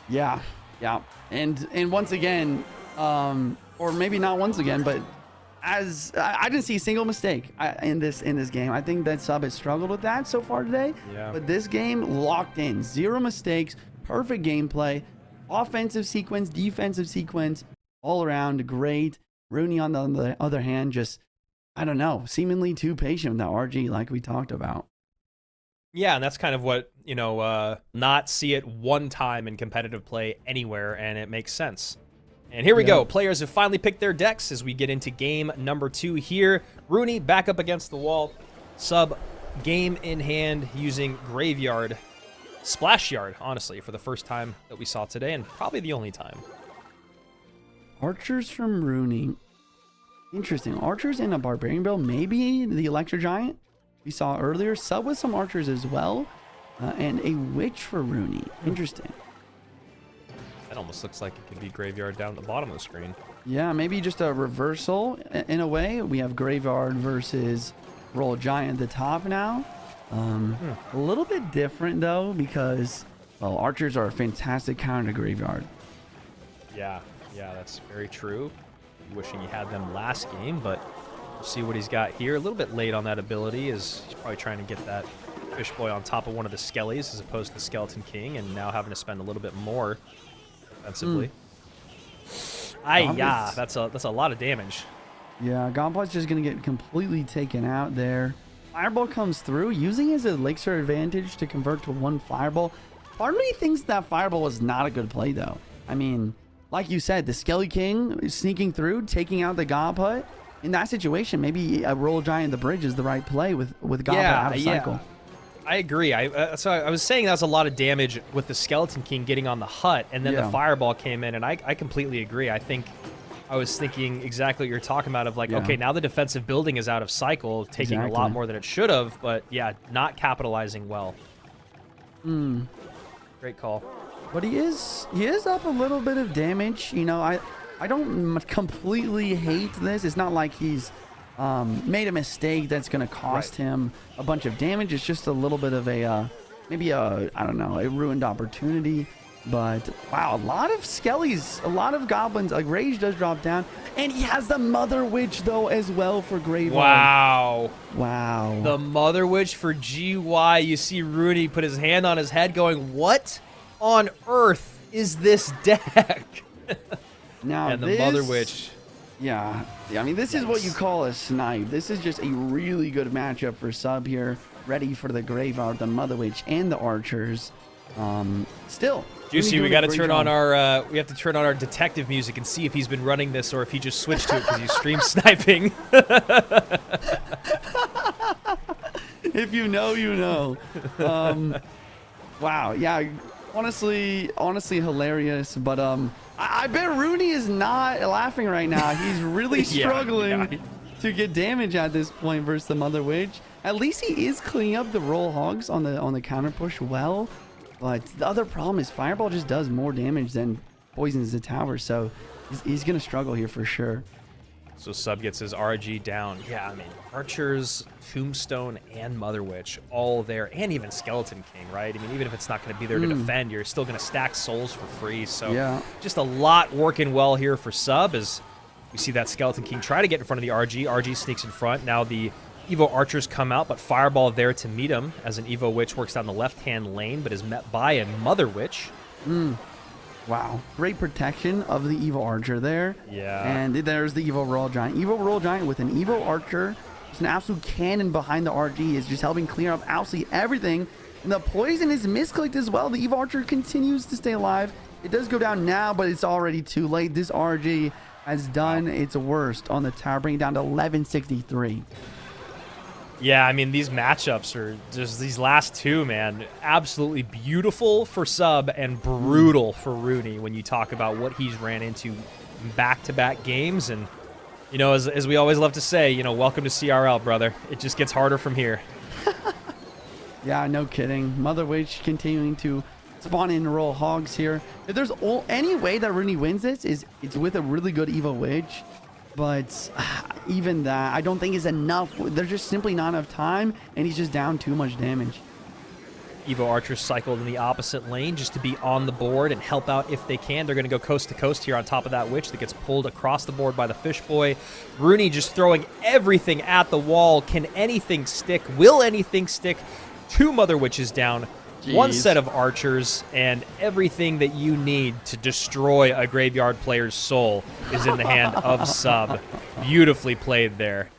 Yeah, yeah. And once again, or maybe not once again, but as I didn't see a single mistake in this game. I think that Sub has struggled with that so far today. Yeah. But this game locked in, 0 mistakes, perfect gameplay, offensive sequence, defensive sequence, all around great. Rooney on the other hand, just I don't know, seemingly too patient with that RG, like we talked about. Yeah, and that's kind of what, not see it one time in competitive play anywhere, and it makes sense. And here we go. Players have finally picked their decks as we get into game number 2 here. Rooney back up against the wall. Sub game in hand using Graveyard. Splash Yard, honestly, for the first time that we saw today, and probably the only time. Archers from Rooney. Interesting. Archers in a Barbarian build. Maybe the Electro Giant we saw earlier. Sub with some Archers as well. And a Witch for Rooney. Interesting. That almost looks like it could be Graveyard down at the bottom of the screen. Yeah, maybe just a reversal in a way. We have Graveyard versus Royal Giant at the top now. A little bit different though, because well, Archers are a fantastic counter to Graveyard. Yeah, that's very true. Wishing he had them last game, but we'll see what he's got here. A little bit late on that ability, as he's probably trying to get that Fish Boy on top of one of the Skellies as opposed to Skeleton King, and now having to spend a little bit more defensively. Yeah, that's a lot of damage. Yeah, Gauntlet's just going to get completely taken out there. Fireball comes through, using his elixir advantage to convert to 1 Fireball. Part of me thinks that Fireball was not a good play, though. I mean, like you said, the Skelly King is sneaking through, taking out the Gauntlet. In that situation, maybe a Royal Giant the bridge is the right play with Gauntlet out of cycle. I agree. So I was saying that was a lot of damage with the Skeleton King getting on the hut, and then the Fireball came in, and I completely agree. I was thinking exactly what you're talking about of like, okay, now the defensive building is out of cycle, taking a lot more than it should have, but yeah, not capitalizing well. Great call. But he is up a little bit of damage. You know, I don't completely hate this. It's not like he's made a mistake that's going to cost him a bunch of damage. It's just a little bit of a maybe a a ruined opportunity. But wow, a lot of Skellies, a lot of Goblins. Like Rage does drop down, and he has the Mother Witch though as well for Graveyard. Wow. The Mother Witch for GY. You see Rooney put his hand on his head, going, "What on earth is this deck?" Now and the Mother Witch. Yeah. I mean, this is what you call a snipe. This is just a really good matchup for Sub here, ready for the Graveyard, the Mother Witch, and the Archers. Still. Juicy, we got to turn on our we have to turn on our detective music and see if he's been running this or if he just switched to it because he's stream sniping. If you know, you know. Wow, yeah, honestly hilarious. But I bet Rooney is not laughing right now. He's really struggling to get damage at this point versus the Mother Witch. At least he is cleaning up the roll hogs on the counter push well. But the other problem is Fireball just does more damage than poisons the tower, so he's going to struggle here for sure. So Sub gets his RG down. Yeah, I mean, Archers, Tombstone, and Mother Witch all there, and even Skeleton King, right? I mean, even if it's not going to be there to defend, you're still going to stack souls for free. So just a lot working well here for Sub as we see that Skeleton King try to get in front of the RG. RG sneaks in front. Now the Evo Archers come out, but Fireball there to meet him as an Evo Witch works down the left-hand lane, but is met by a Mother Witch. Wow. Great protection of the Evo Archer there. Yeah. And there's the Evo Royal Giant. Evo Royal Giant with an Evo Archer. Just an absolute cannon behind the RG is just helping clear up absolutely everything. And the poison is misclicked as well. The Evo Archer continues to stay alive. It does go down now, but it's already too late. This RG has done its worst on the tower, bringing it down to 1163. Yeah, I mean, these matchups are just these last two, man, absolutely beautiful for Sub and brutal for Rooney when you talk about what he's ran into in back-to-back games. And, you know, as we always love to say, you know, welcome to CRL, brother. It just gets harder from here. Yeah, no kidding. Mother Witch continuing to spawn in roll hogs here. If there's any way that Rooney wins this, it's with a really good Evo Witch. But even that, I don't think is enough. There's just simply not enough time, and he's just down too much damage. Evo Archers cycled in the opposite lane just to be on the board and help out if they can. They're going to go coast to coast here on top of that Witch that gets pulled across the board by the Fish Boy. Rooney just throwing everything at the wall. Can anything stick? Will anything stick? 2 Mother Witches down. Jeez. 1 set of Archers, and everything that you need to destroy a Graveyard player's soul is in the hand of Sub. Beautifully played there.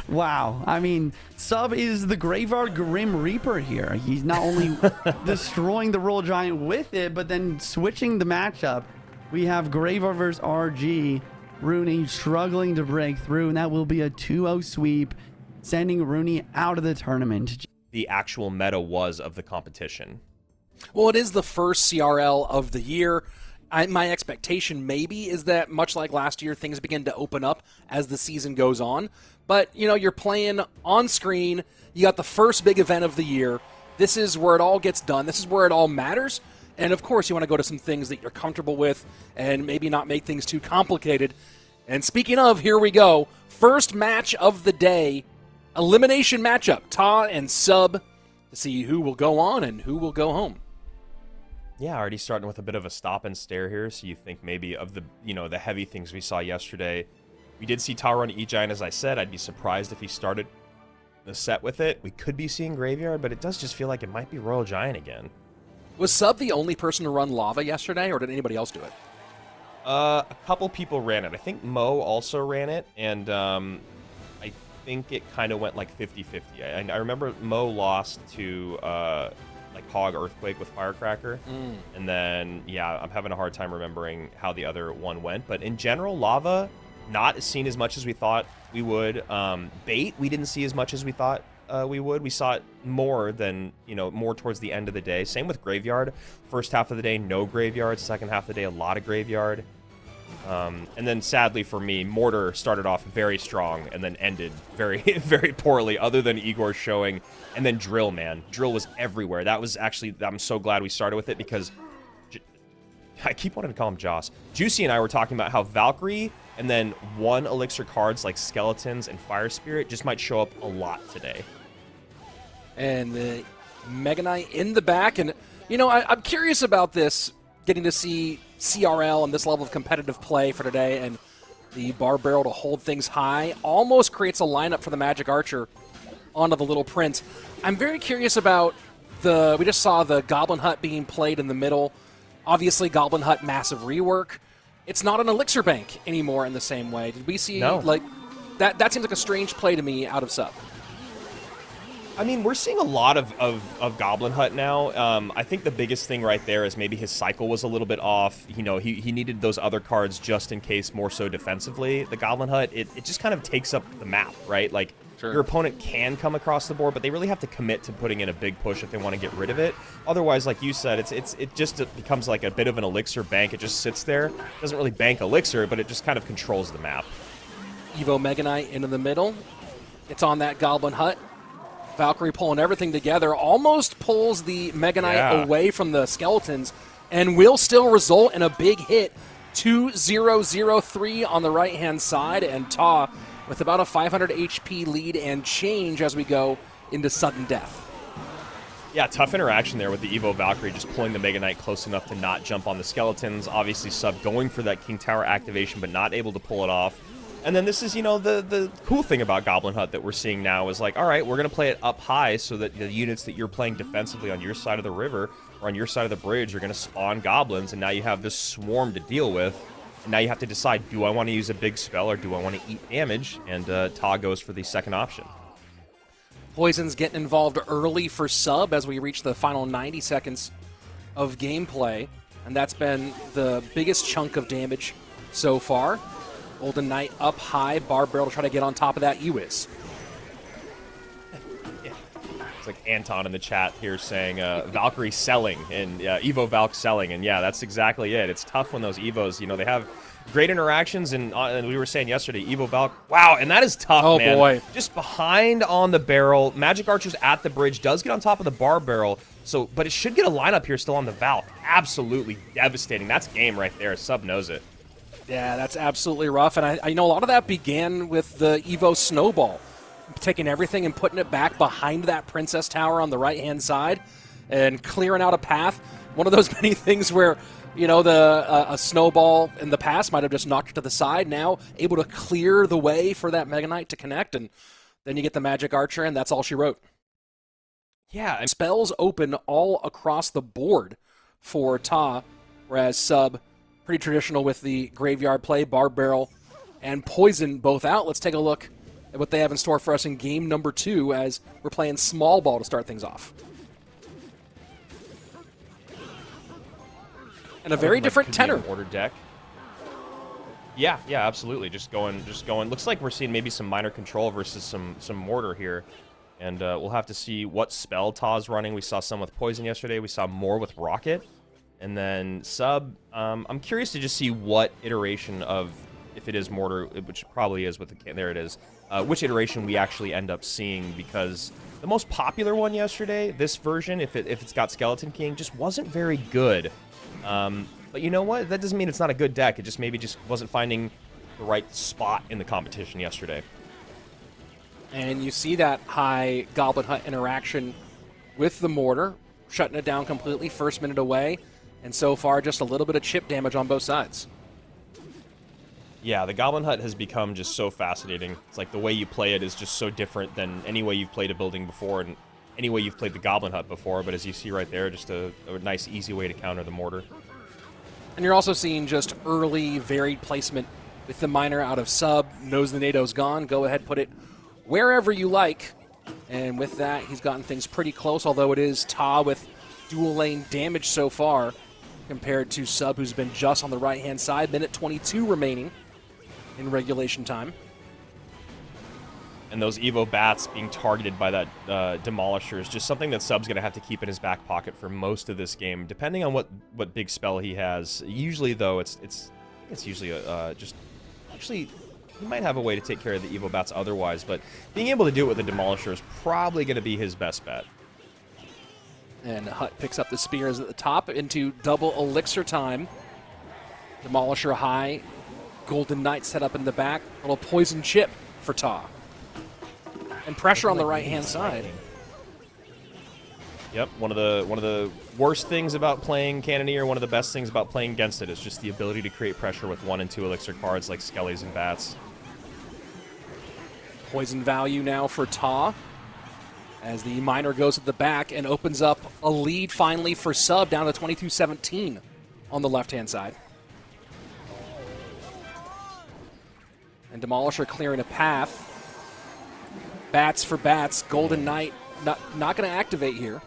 Wow. I mean, Sub is the Graveyard Grim Reaper here. He's not only destroying the Royal Giant with it, but then switching the matchup. We have Graveyard versus RG. Rooney struggling to break through, and that will be a 2-0 sweep, sending Rooney out of the tournament. The actual meta was of the competition. Well, it is the first CRL of the year. My expectation maybe is that, much like last year, things begin to open up as the season goes on. But, you know, you're playing on screen. You got the first big event of the year. This is where it all gets done. This is where it all matters. And, of course, you want to go to some things that you're comfortable with and maybe not make things too complicated. And speaking of, here we go. First match of the day. Elimination matchup. Ta and Sub to see who will go on and who will go home. Yeah, already starting with a bit of a stop and stare here. So you think maybe of the, you know, the heavy things we saw yesterday. We did see Ta run E-Giant, as I said. I'd be surprised if he started the set with it. We could be seeing Graveyard, but it does just feel like it might be Royal Giant again. Was Sub the only person to run Lava yesterday, or did anybody else do it? A couple people ran it. I think Mo also ran it, and I think it kind of went like 50-50. I remember Mo lost to like Hog Earthquake with Firecracker, and then yeah, I'm having a hard time remembering how the other one went. But in general, Lava not seen as much as we thought we would. Bait we didn't see as much as we thought we would. We saw it more than, you know, more towards the end of the day. Same with Graveyard. First half of the day, no Graveyard. Second half of the day, a lot of Graveyard. And then sadly for me, Mortar started off very strong and then ended very, very poorly, other than Igor showing. And then Drill, man. Drill was everywhere. That was actually, I'm so glad we started with it because I keep wanting to call him Joss. Juicy and I were talking about how Valkyrie and then 1 elixir cards like Skeletons and Fire Spirit just might show up a lot today. And the Mega Knight in the back. And, you know, I'm curious about this, getting to see CRL and this level of competitive play for today, and the Bar Barrel to hold things high almost creates a lineup for the Magic Archer onto the Little Prince. I'm very curious about we just saw the Goblin Hut being played in the middle. Obviously, Goblin Hut, massive rework. It's not an elixir bank anymore in the same way. Did we see, like, that seems like a strange play to me out of Sub. I mean, we're seeing a lot of Goblin Hut now. I think the biggest thing right there is maybe his cycle was a little bit off. You know, he needed those other cards just in case, more so defensively. The Goblin Hut, it just kind of takes up the map, right? Like, sure, your opponent can come across the board, but they really have to commit to putting in a big push if they want to get rid of it. Otherwise, like you said, it just becomes like a bit of an elixir bank. It just sits there. It doesn't really bank elixir, but it just kind of controls the map. Evo Mega Knight into the middle. It's on that Goblin Hut. Valkyrie pulling everything together, almost pulls the Mega Knight away from the Skeletons, and will still result in a big hit. 2-0-0-3 on the right-hand side, and Ta with about a 500 HP lead and change as we go into sudden death. Yeah, tough interaction there with the Evo Valkyrie, just pulling the Mega Knight close enough to not jump on the Skeletons. Obviously, Sub going for that King Tower activation, but not able to pull it off. And then this is, you know, the cool thing about Goblin Hut that we're seeing now is like, all right, we're going to play it up high so that the units that you're playing defensively on your side of the river or on your side of the bridge are going to spawn goblins, and now you have this swarm to deal with. And now you have to decide, do I want to use a big spell or do I want to eat damage? And Ta goes for the second option. Poison's getting involved early for Sub as we reach the final 90 seconds of gameplay, and that's been the biggest chunk of damage so far. Golden Knight up high, Bar Barrel to try to get on top of that Ewis. Yeah. It's like Anton in the chat here saying Valkyrie selling and Evo Valk selling, and yeah, that's exactly it. It's tough when those Evos, you know, they have great interactions, and we were saying yesterday, Evo Valk, wow, and that is tough, man. Boy. Just behind on the barrel, Magic Archer's at the bridge, does get on top of the bar barrel, so, but it should get a lineup here still on the Valk. Absolutely devastating. That's game right there. Sub knows it. Yeah, that's absolutely rough, and I know a lot of that began with the Evo Snowball, taking everything and putting it back behind that Princess Tower on the right-hand side and clearing out a path. One of those many things where, you know, a Snowball in the past might have just knocked it to the side. Now able to clear the way for that Mega Knight to connect, and then you get the Magic Archer, and that's all she wrote. Yeah. Spells open all across the board for Ta, whereas Sub, pretty traditional with the Graveyard play, Barb Barrel, and Poison both out. Let's take a look at what they have in store for us in game number 2 as we're playing small ball to start things off. And a very different tenor. Order deck. Yeah, absolutely. Just going. Looks like we're seeing maybe some minor control versus some mortar here, and we'll have to see what spell Ta's running. We saw some with Poison yesterday. We saw more with Rocket, and then Sub. I'm curious to just see what iteration of, if it is mortar, which it probably is with the, there it is, which iteration we actually end up seeing, because the most popular one yesterday, this version, if it's got Skeleton King, just wasn't very good. But you know what? That doesn't mean it's not a good deck. It just maybe just wasn't finding the right spot in the competition yesterday. And you see that high Goblin Hut interaction with the mortar, shutting it down completely, first minute away, and so far just a little bit of chip damage on both sides. Yeah, the Goblin Hut has become just so fascinating. It's like the way you play it is just so different than any way you've played a building before, and any way you've played the Goblin Hut before, but as you see right there, just a nice, easy way to counter the mortar. And you're also seeing just early, varied placement with the miner out of Sub. Knows the NATO's gone. Go ahead, put it wherever you like. And with that, he's gotten things pretty close, although it is Ta with dual lane damage so far compared to Sub, who's been just on the right-hand side. Minute 22 remaining in regulation time. And those Evo Bats being targeted by that Demolisher is just something that Sub's going to have to keep in his back pocket for most of this game, depending on what big spell he has. Usually, though, it's usually just... Actually, he might have a way to take care of the Evo Bats otherwise, but being able to do it with the Demolisher is probably going to be his best bet. And Hut picks up the spears at the top into double elixir time. Demolisher high. Golden Knight set up in the back. Little poison chip for Ta. And pressure on the right-hand side. Yep, one of the worst things about playing Cannoneer, one of the best things about playing against it, is just the ability to create pressure with 1 and 2 elixir cards like Skellies and Bats. Poison value now for Ta, as the miner goes at the back and opens up a lead finally for Sub, down to 22-17 on the left-hand side. And Demolisher clearing a path. Bats for Bats. Golden Knight not going to activate here.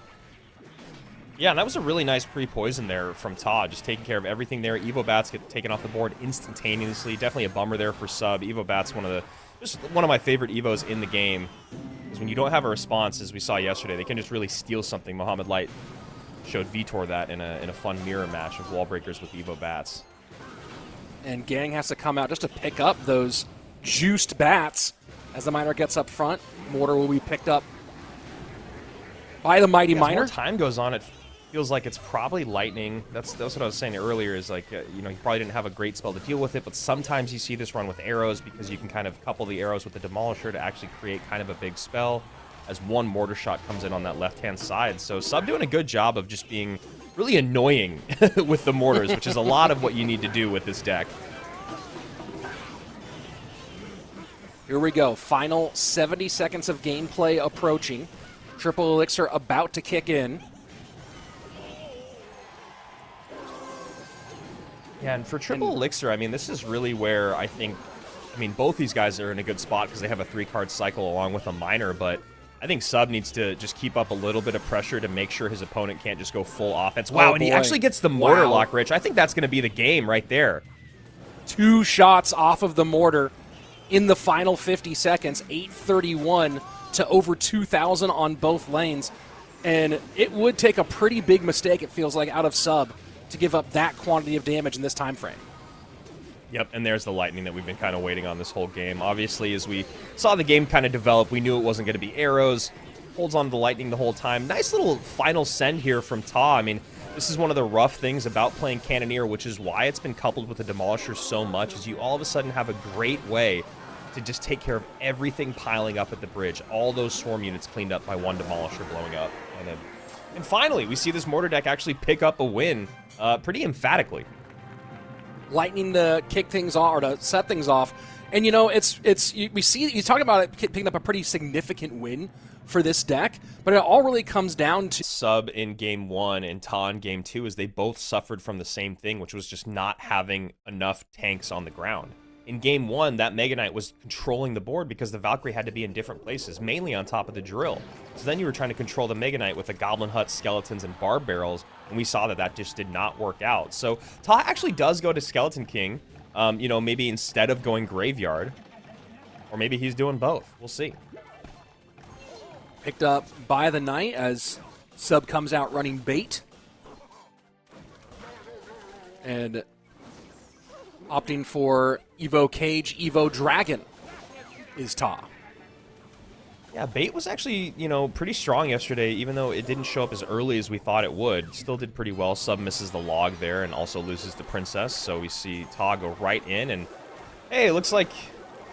Yeah, and that was a really nice pre-poison there from Ta, just taking care of everything there. Evo Bats get taken off the board instantaneously. Definitely a bummer there for Sub. Evo Bats, just one of my favorite Evos in the game. Because when you don't have a response, as we saw yesterday, they can just really steal something. Mohamed Light showed Vitor that in a fun mirror match of wall breakers with Evo Bats. And Gang has to come out just to pick up those juiced bats as the miner gets up front. Mortar will be picked up by the mighty miner. As more time goes on, it feels like it's probably lightning. That's what I was saying earlier, is like, you know, he probably didn't have a great spell to deal with it, but sometimes you see this run with arrows because you can kind of couple the arrows with the Demolisher to actually create kind of a big spell as one mortar shot comes in on that left-hand side. So Sub doing a good job of just being really annoying with the mortars, which is a lot of what you need to do with this deck. Here we go. Final 70 seconds of gameplay approaching. Triple Elixir about to kick in. Yeah, and for Triple Elixir, I mean, this is really where I think, both these guys are in a good spot because they have a 3-card cycle along with a miner, but I think Sub needs to just keep up a little bit of pressure to make sure his opponent can't just go full offense. Wow, and he actually gets the mortar lock, Rich. I think that's going to be the game right there. 2 shots off of the mortar in the final 50 seconds. 8:31 to over 2,000 on both lanes. And it would take a pretty big mistake, it feels like, out of Sub to give up that quantity of damage in this time frame. Yep, and there's the lightning that we've been kind of waiting on this whole game. Obviously, as we saw the game kind of develop, we knew it wasn't going to be arrows. Holds on to the lightning the whole time. Nice little final send here from Ta. I mean, this is one of the rough things about playing Cannoneer, which is why it's been coupled with the Demolisher so much, is you all of a sudden have a great way to just take care of everything piling up at the bridge. All those swarm units cleaned up by one Demolisher blowing up. And finally, we see this mortar deck actually pick up a win pretty emphatically. Lightning to kick things off, or to set things off. And, you know, we see, you talk about it picking up a pretty significant win for this deck, but it all really comes down to Sub in game 1 and Ta in game 2, as they both suffered from the same thing, which was just not having enough tanks on the ground. In game 1, that Mega Knight was controlling the board because the Valkyrie had to be in different places, mainly on top of the drill. So then you were trying to control the Mega Knight with the Goblin Hut, Skeletons, and Barb Barrels, and we saw that that just did not work out. So Ta actually does go to Skeleton King, you know, maybe instead of going Graveyard, or maybe he's doing both. We'll see. picked up by the Knight as Sub comes out running bait. And opting for Evo Cage, Evo Dragon is Ta. Yeah, bait was actually, you know, pretty strong yesterday, even though it didn't show up as early as we thought it would. Still did pretty well. Sub misses the log there and also loses the princess, so we see Ta go right in, and hey, it looks like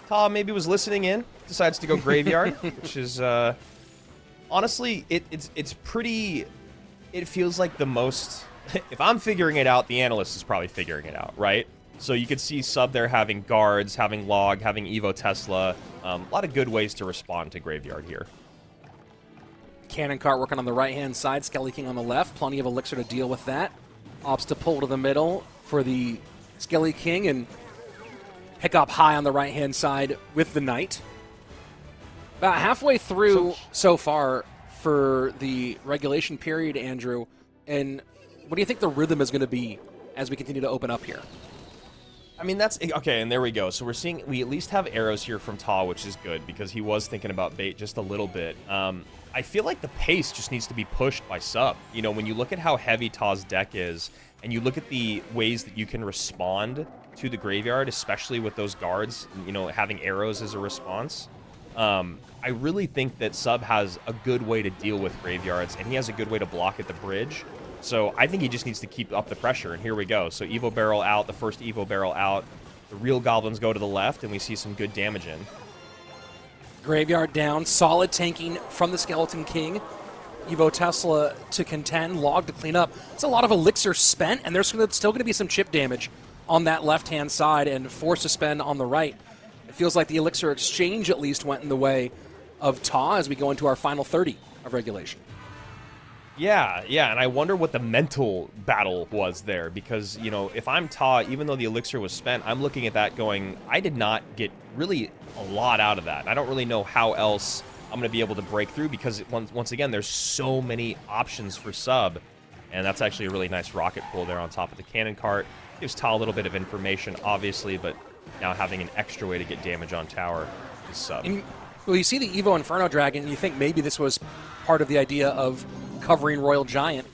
Ta maybe was listening in, decides to go Graveyard, which is, honestly, it's pretty, it feels like the most, if I'm figuring it out, the analyst is probably figuring it out, right? So you could see Sub there having guards, having log, having Evo Tesla. A lot of good ways to respond to Graveyard here. Cannon Cart working on the right-hand side, Skelly King on the left. Plenty of Elixir to deal with that. Opts to pull to the middle for the Skelly King and pick up high on the right-hand side with the Knight. About halfway through so far for the regulation period, Andrew, and what do you think the rhythm is going to be as we continue to open up here? I mean, that's okay, and there we go. So we at least have arrows here from Ta, which is good because he was thinking about bait just a little bit. I feel like the pace just needs to be pushed by Sub. You know, when you look at how heavy Ta's deck is, and you look at the ways that you can respond to the Graveyard, especially with those guards, you know, having arrows as a response, I really think that Sub has a good way to deal with Graveyards, and he has a good way to block at the bridge. So I think he just needs to keep up the pressure, and here we go. So Evo Barrel out, the first Evo Barrel out. The real goblins go to the left, and we see some good damage in. Graveyard down, solid tanking from the Skeleton King. Evo Tesla to contend, log to clean up. It's a lot of elixir spent, and there's still going to be some chip damage on that left-hand side and force to spend on the right. It feels like the elixir exchange at least went in the way of Ta as we go into our final 30 of regulation. Yeah, and I wonder what the mental battle was there, because, you know, if I'm Ta, even though the elixir was spent, I'm looking at that going, I did not get really a lot out of that. I don't really know how else I'm going to be able to break through, because once again, there's so many options for Sub, and that's actually a really nice rocket pull there on top of the cannon cart. Gives Ta a little bit of information, obviously, but now having an extra way to get damage on tower is Sub. Well, you see the Evo Inferno Dragon, and you think maybe this was part of the idea of covering Royal Giant.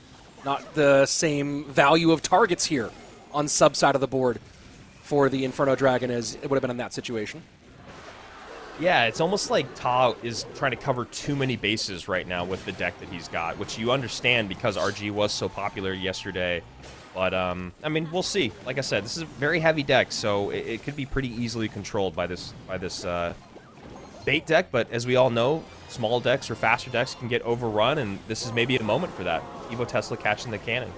Not the same value of targets here on Sub side of the board for the Inferno Dragon as it would have been in that situation. Yeah, it's almost like Ta is trying to cover too many bases right now with the deck that he's got, which you understand because RG was so popular yesterday. But, I mean, we'll see. Like I said, this is a very heavy deck, so it could be pretty easily controlled by this bait deck, but as we all know, small decks or faster decks can get overrun, and this is maybe a moment for that. Evo Tesla catching the cannon.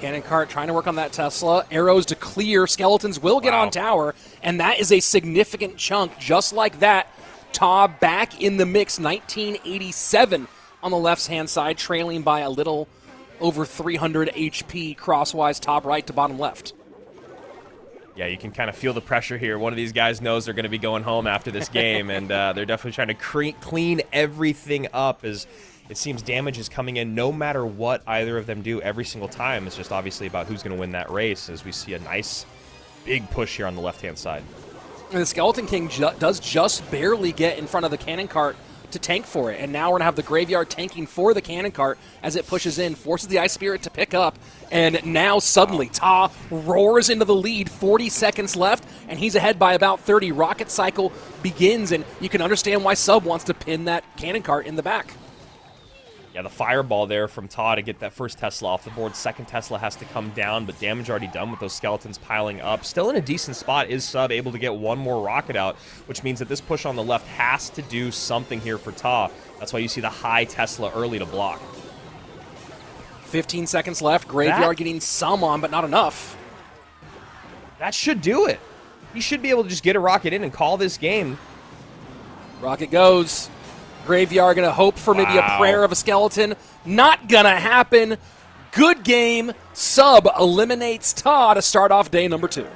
Cannon Cart trying to work on that Tesla. Arrows to clear. Skeletons will get on tower, and that is a significant chunk. Just like that, Ta back in the mix, 1987 on the left-hand side, trailing by a little over 300 HP crosswise top right to bottom left. Yeah, you can kind of feel the pressure here. One of these guys knows they're going to be going home after this game, and they're definitely trying to clean everything up, as it seems damage is coming in no matter what either of them do every single time. It's just obviously about who's going to win that race, as we see a nice big push here on the left-hand side. And the Skeleton King does just barely get in front of the Cannon Cart to tank for it. And now we're going to have the Graveyard tanking for the Cannon Cart as it pushes in, forces the Ice Spirit to pick up. And now suddenly Ta roars into the lead, 40 seconds left, and he's ahead by about 30. Rocket Cycle begins, and you can understand why Sub wants to pin that Cannon Cart in the back. Yeah, the fireball there from Ta to get that first Tesla off the board. Second Tesla has to come down, but damage already done with those skeletons piling up. Still in a decent spot. Is Sub able to get one more rocket out, which means that this push on the left has to do something here for Ta. That's why you see the high Tesla early to block. 15 seconds left. Graveyard getting some on, but not enough. That should do it. He should be able to just get a rocket in and call this game. Rocket goes. Graveyard going to hope for maybe a prayer of a skeleton. Not going to happen. Good game. Sub eliminates Ta to start off day number 2.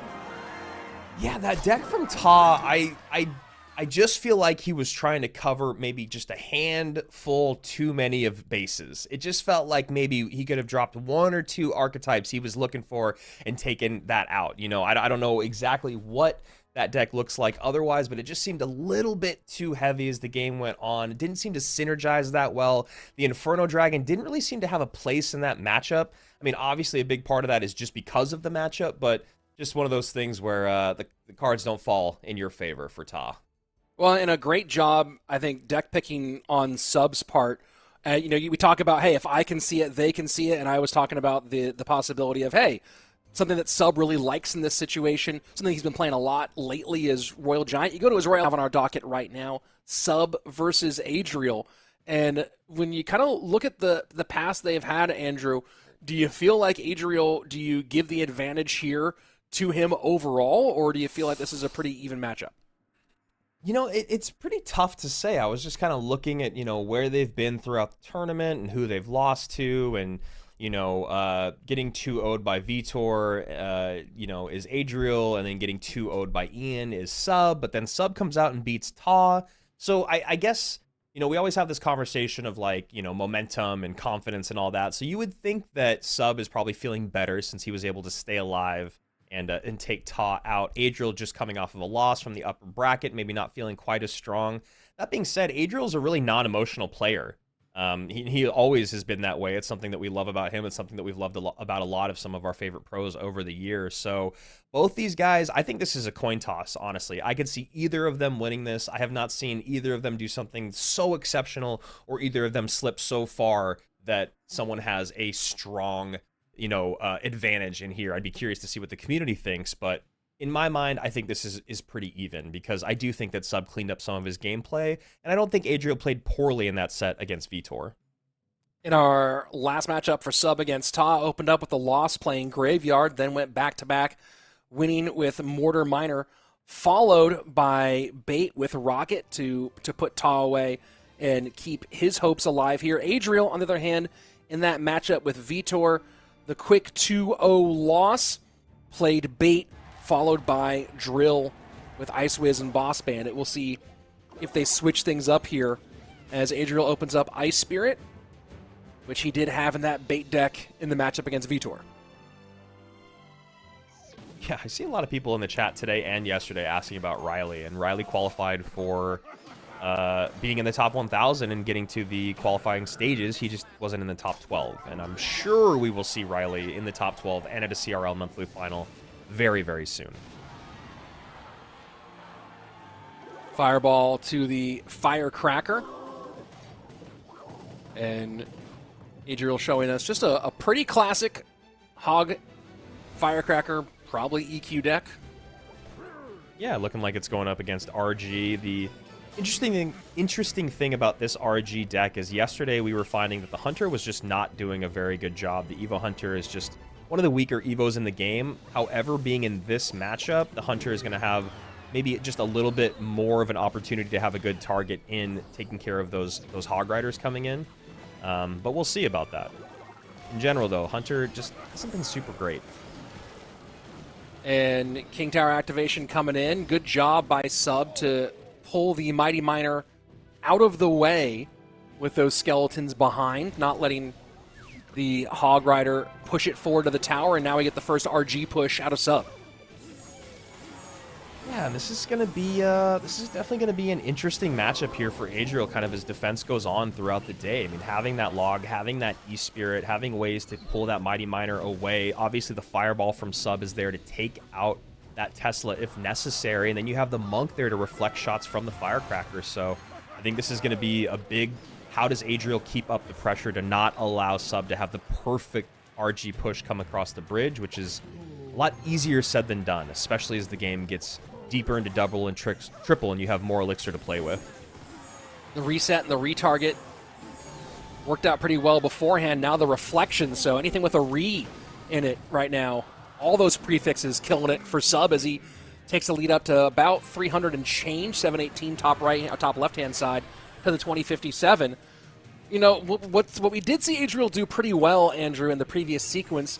Yeah, that deck from Ta, I just feel like he was trying to cover maybe just a handful too many of bases. It just felt like maybe he could have dropped 1 or 2 archetypes he was looking for and taken that out. You know, I don't know exactly what that deck looks like otherwise, but it just seemed a little bit too heavy as the game went on. It didn't seem to synergize that well. The Inferno Dragon didn't really seem to have a place in that matchup. I mean, obviously a big part of that is just because of the matchup, but just one of those things where the cards don't fall in your favor for Ta. Well, and a great job, I think, deck picking on Sub's part. You know, we talk about, hey, if I can see it, they can see it, and I was talking about the possibility of, hey, something that Sub really likes in this situation, something he's been playing a lot lately is Royal Giant. You go to his Royale on our docket right now, Sub versus Adriel. And when you kind of look at the past they've had, Andrew, do you feel like Adriel, do you give the advantage here to him overall, or do you feel like this is a pretty even matchup? You know, it's pretty tough to say. I was just kind of looking at, you know, where they've been throughout the tournament and who they've lost to, and you know, getting 2-0'd by Vitor, you know, is Adriel, and then getting 2-0'd by Ian is Sub, but then Sub comes out and beats Ta. So I guess, you know, we always have this conversation of like, you know, momentum and confidence and all that. So you would think that Sub is probably feeling better since he was able to stay alive and take Ta out. Adriel just coming off of a loss from the upper bracket, maybe not feeling quite as strong. That being said, Adriel's a really non-emotional player. He always has been that way. It's something that we love about him. It's something that we've loved about a lot of some of our favorite pros over the years. So both these guys, I think this is a coin toss, honestly. I could see either of them winning this. I have not seen either of them do something so exceptional or either of them slip so far that someone has a strong, you know, advantage in here. I'd be curious to see what the community thinks, but in my mind, I think this is pretty even because I do think that Sub cleaned up some of his gameplay, and I don't think Adriel played poorly in that set against Vitor. In our last matchup for Sub against Ta, opened up with a loss playing Graveyard, then went back-to-back, winning with Mortar Miner, followed by Bait with Rocket to put Ta away and keep his hopes alive here. Adriel, on the other hand, in that matchup with Vitor, the quick 2-0 loss, played Bait, followed by Drill with Ice Wiz and Boss Bandit. We'll see if they switch things up here as Adriel opens up Ice Spirit, which he did have in that Bait deck in the matchup against Vitor. Yeah, I see a lot of people in the chat today and yesterday asking about Riley, and Riley qualified for being in the top 1,000 and getting to the qualifying stages. He just wasn't in the top 12, and I'm sure we will see Riley in the top 12 and at a CRL monthly final very, very soon. Fireball to the Firecracker. And Adriel showing us just a pretty classic Hog Firecracker, probably EQ deck. Yeah, looking like it's going up against RG. The interesting thing about this RG deck is yesterday we were finding that the Hunter was just not doing a very good job. The Evo Hunter is just one of the weaker Evos in the game. However, being in this matchup, the Hunter is going to have maybe just a little bit more of an opportunity to have a good target in taking care of those Hog Riders coming in. But we'll see about that. In general, though, Hunter just hasn't been super great. And King Tower activation coming in. Good job by Sub to pull the Mighty Miner out of the way with those skeletons behind, not letting the Hog Rider push it forward to the tower, and now we get the first RG push out of Sub. Yeah, this is definitely gonna be an interesting matchup here for Adriel, kind of as defense goes on throughout the day. I mean, having that log, having that E-Spirit, having ways to pull that Mighty Miner away. Obviously, the Fireball from Sub is there to take out that Tesla if necessary, and then you have the Monk there to reflect shots from the Firecracker. So I think this is gonna be a big, how does Adriel keep up the pressure to not allow Sub to have the perfect RG push come across the bridge, which is a lot easier said than done, especially as the game gets deeper into double and triple and you have more elixir to play with. The reset and the retarget worked out pretty well beforehand. Now the reflection, so anything with a re in it right now, all those prefixes killing it for Sub as he takes the lead up to about 300 and change, 718 top left-hand side to the 2057. You know, what we did see Adriel do pretty well, Andrew, in the previous sequence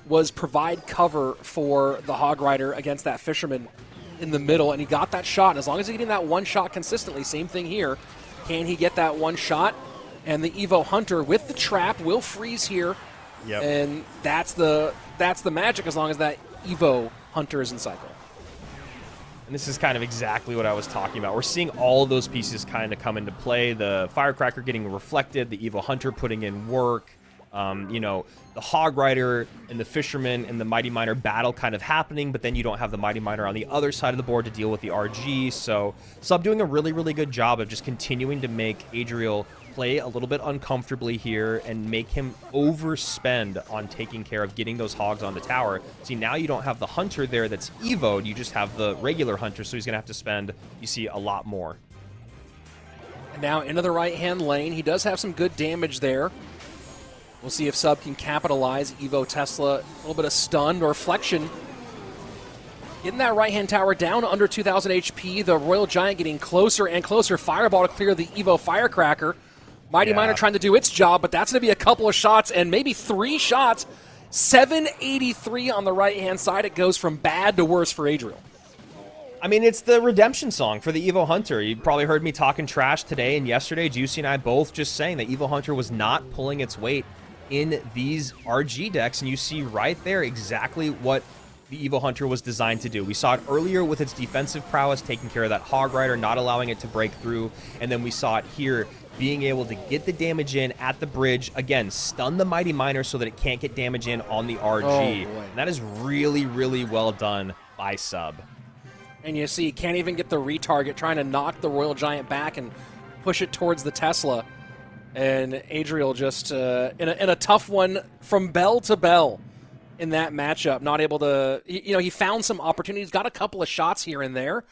was provide cover for the Hog Rider against that Fisherman in the middle, and he got that shot. And as long as he's getting that one shot consistently, same thing here. Can he get that one shot? And the Evo Hunter with the trap will freeze here. Yep. And that's the magic as long as that Evo Hunter is in cycle. And this is kind of exactly what I was talking about. We're seeing all of those pieces kind of come into play. The Firecracker getting reflected, the Evo Hunter putting in work. You know, the Hog Rider and the Fisherman and the Mighty Miner battle kind of happening, but then you don't have the Mighty Miner on the other side of the board to deal with the RG. So Sub doing a really, really good job of just continuing to make Adriel play a little bit uncomfortably here and make him overspend on taking care of getting those hogs on the tower. See, now you don't have the Hunter there that's evoed, you just have the regular Hunter, so he's going to have to spend, you see, a lot more. And now into the right-hand lane. He does have some good damage there. We'll see if Sub can capitalize. Evo Tesla, a little bit of stun or reflection. Getting that right-hand tower down under 2,000 HP. The Royal Giant getting closer and closer. Fireball to clear the Evo Firecracker. Mighty Miner trying to do its job, but that's going to be a couple of shots and maybe 3 shots. 783 on the right-hand side. It goes from bad to worse for Adriel. I mean, it's the redemption song for the Evo Hunter. You probably heard me talking trash today and yesterday. Juicy and I both just saying that Evo Hunter was not pulling its weight in these RG decks, and you see right there exactly what the Evo Hunter was designed to do. We saw it earlier with its defensive prowess, taking care of that Hog Rider, not allowing it to break through, and then we saw it here being able to get the damage in at the bridge, again, stun the Mighty Miner so that it can't get damage in on the RG. Oh, and that is really, really well done by Sub. And you see, can't even get the retarget, trying to knock the Royal Giant back and push it towards the Tesla. And Adriel just in a tough one from bell to bell in that matchup. Not able to, you know, he found some opportunities, got a couple of shots here and there,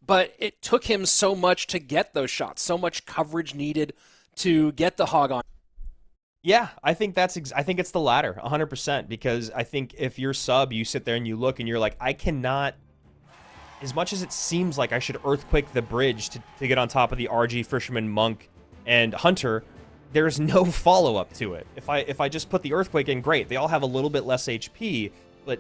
but it took him so much to get those shots, so much coverage needed to get the hog on. Yeah, I think I think it's the latter, 100%, because I think if you're Sub, you sit there and you look and you're like, I cannot, as much as it seems like I should Earthquake the bridge to get on top of the RG, Fisherman, Monk, and Hunter, there's no follow-up to it. If I just put the Earthquake in, great. They all have a little bit less HP, but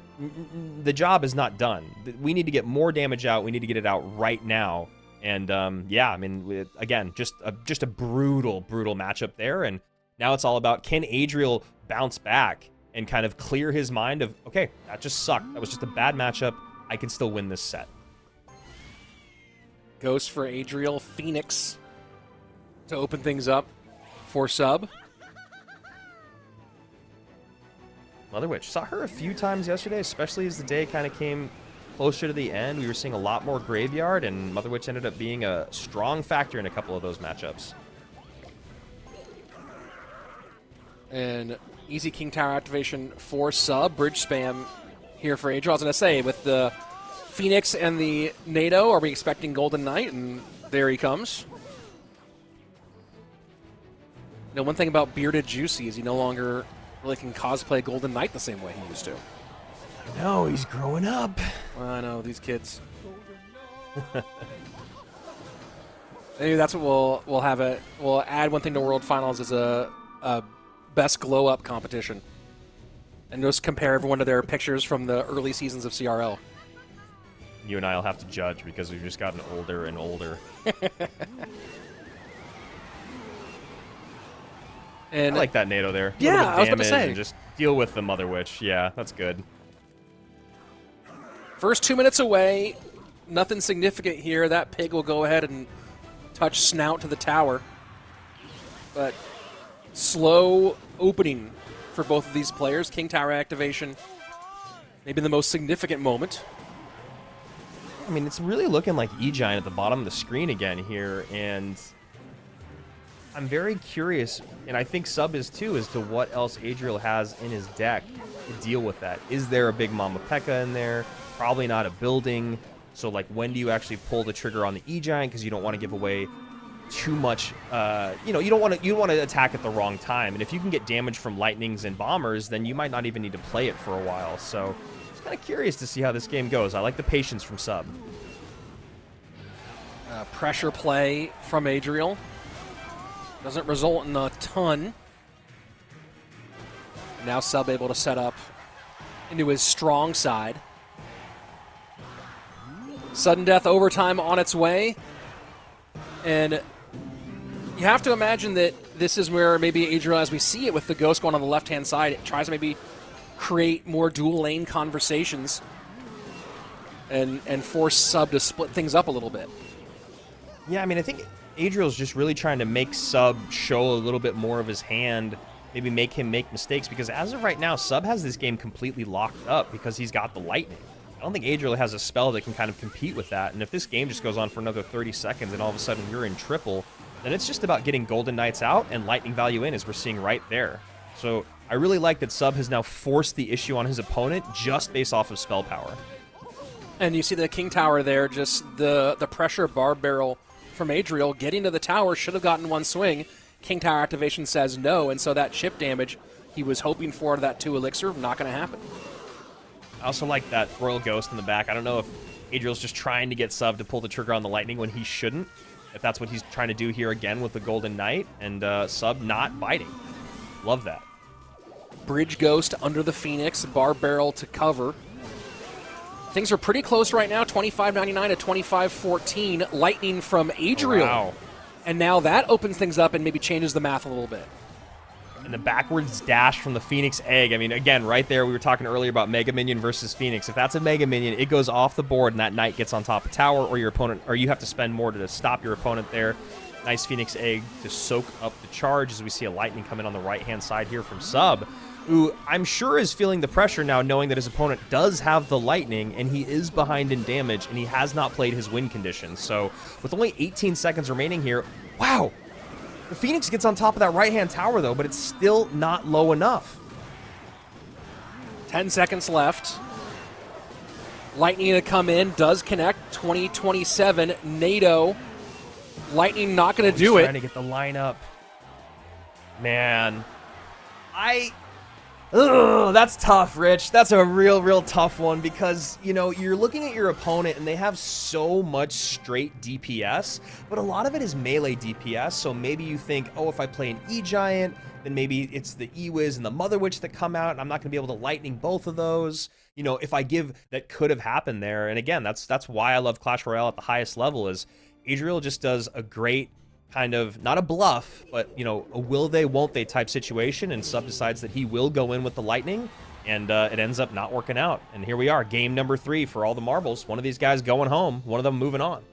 the job is not done. We need to get more damage out. We need to get it out right now. And yeah, I mean, again, just a brutal, brutal matchup there. And now it's all about, can Adriel bounce back and kind of clear his mind of, okay, that just sucked. That was just a bad matchup. I can still win this set. Ghost for Adriel, Phoenix to open things up for Sub. Mother Witch. Saw her a few times yesterday, especially as the day kind of came closer to the end. We were seeing a lot more Graveyard, and Mother Witch ended up being a strong factor in a couple of those matchups. And easy King Tower activation for Sub. Bridge spam here for Adriel. I was going to say, with the Phoenix and the NATO, are we expecting Golden Knight? And there he comes. You know, one thing about Bearded Juicy is he no longer really can cosplay Golden Knight the same way he used to. No, he's growing up. Well, I know, these kids. Maybe that's what we'll have it. We'll add one thing to World Finals as a best glow up competition, and just compare everyone to their pictures from the early seasons of CRL. You and I will have to judge because we've just gotten older and older. And I like that NATO there. Yeah, I was about to say. And just deal with the Mother Witch. Yeah, that's good. First 2 minutes away. nothing significant here. That pig will go ahead and touch snout to the tower. But slow opening for both of these players. King Tower activation, maybe the most significant moment. I mean, it's really looking like E-Giant at the bottom of the screen again here, and I'm very curious, and I think Sub is too, as to what else Adriel has in his deck to deal with that. Is there a big Mama P.E.K.K.A in there? Probably not a building. So, like, when do you actually pull the trigger on the E-Giant? Because you don't want to give away too much, you know, you don't want to attack at the wrong time. And if you can get damage from lightnings and bombers, then you might not even need to play it for a while. So I'm kind of curious to see how this game goes. I like the patience from Sub. Pressure play from Adriel. Doesn't result in a ton. Now Sub able to set up into his strong side. Sudden death overtime on its way. And you have to imagine that this is where maybe Adriel, as we see it with the Ghost going on the left-hand side, it tries to maybe create more dual lane conversations and force Sub to split things up a little bit. Yeah, I mean, I think Adriel's just really trying to make Sub show a little bit more of his hand, maybe make him make mistakes, because as of right now, Sub has this game completely locked up because he's got the lightning. I don't think Adriel has a spell that can kind of compete with that, and if this game just goes on for another 30 seconds and all of a sudden you're in triple, then it's just about getting Golden Knights out and lightning value in, as we're seeing right there. So I really like that Sub has now forced the issue on his opponent just based off of spell power. And you see the King Tower there, just the pressure bar barrel from Adriel getting to the tower, should have gotten one swing. King Tower activation says no, and so that chip damage he was hoping for, that 2 elixir, not going to happen. I also like that Royal Ghost in the back. I don't know if Adriel's just trying to get Sub to pull the trigger on the lightning when he shouldn't, if that's what he's trying to do here again with the Golden Knight, and Sub not biting. Love that. Bridge Ghost under the Phoenix, bar barrel to cover. Things are pretty close right now, 25.99 to 25.14. Lightning from Adriel. Wow. And now that opens things up and maybe changes the math a little bit. And the backwards dash from the Phoenix Egg. I mean, again, right there, we were talking earlier about Mega Minion versus Phoenix. If that's a Mega Minion, it goes off the board and that Knight gets on top of tower, or your opponent, or you have to spend more to stop your opponent there. Nice Phoenix Egg to soak up the charge, as we see a Lightning come in on the right-hand side here from Sub, who I'm sure is feeling the pressure now, knowing that his opponent does have the Lightning, and he is behind in damage, and he has not played his win conditions. So with only 18 seconds remaining here, wow! The Phoenix gets on top of that right-hand tower, though, but it's still not low enough. 10 seconds left. Lightning to come in, does connect, 20-27. NATO. Lightning not going to do it. Trying to get the lineup. Man. Ugh, that's tough, Rich. That's a real tough one, because, you know, you're looking at your opponent and they have so much straight DPS, but a lot of it is melee DPS, so maybe you think, oh, if I play an E-Giant, then maybe it's the E-Wiz and the Mother Witch that come out, and I'm not going to be able to lightning both of those. You know, if I give, that could have happened there. And again, that's why I love Clash Royale at the highest level, is Adriel just does a great kind of, not a bluff, but, you know, a will they, won't they type situation, and Sub decides that he will go in with the lightning, and it ends up not working out. And here we are, game number 3 for all the marbles. One of these guys going home, one of them moving on.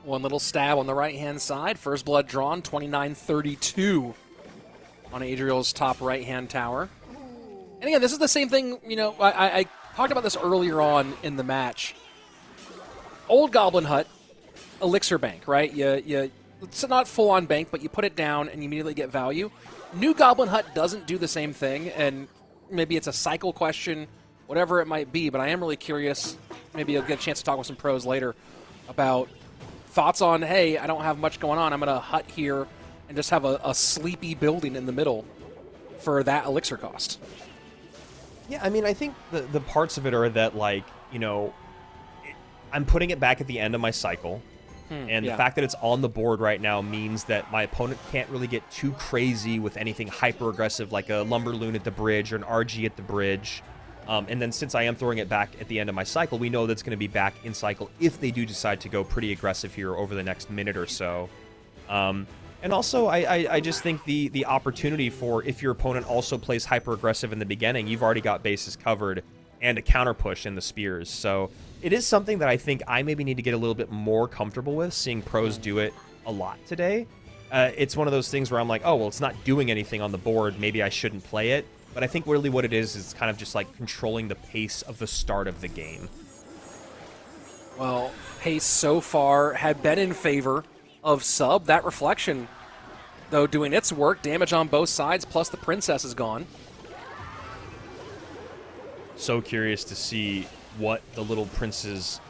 One little stab on the right-hand side. First blood drawn, 29-32 on Adriel's top right-hand tower. And again, this is the same thing, you know, I talked about this earlier on in the match. Old Goblin Hut, Elixir Bank, right? It's not full-on bank, but you put it down and you immediately get value. New Goblin Hut doesn't do the same thing, and maybe it's a cycle question, whatever it might be, but I am really curious. Maybe I'll get a chance to talk with some pros later about thoughts on, hey, I don't have much going on. I'm going to hut here and just have a sleepy building in the middle for that elixir cost. Yeah, I mean, I think the parts of it are that, like, you know, I'm putting it back at the end of my cycle. And the fact that it's on the board right now means that my opponent can't really get too crazy with anything hyper-aggressive like a Lumberloon at the bridge or an RG at the bridge. And then since I am throwing it back at the end of my cycle, we know that's going to be back in cycle if they do decide to go pretty aggressive here over the next minute or so. And also, I just think the opportunity for, if your opponent also plays hyper-aggressive in the beginning, you've already got bases covered and a counter push in the spears. So it is something that I think I maybe need to get a little bit more comfortable with, seeing pros do it a lot today. It's one of those things where I'm like, oh, well, it's not doing anything on the board. Maybe I shouldn't play it. But I think really what it is kind of just like controlling the pace of the start of the game. Well, pace so far had been in favor of Sub. That reflection, though, doing its work. Damage on both sides, plus the princess is gone. So curious to see what the Little Prince's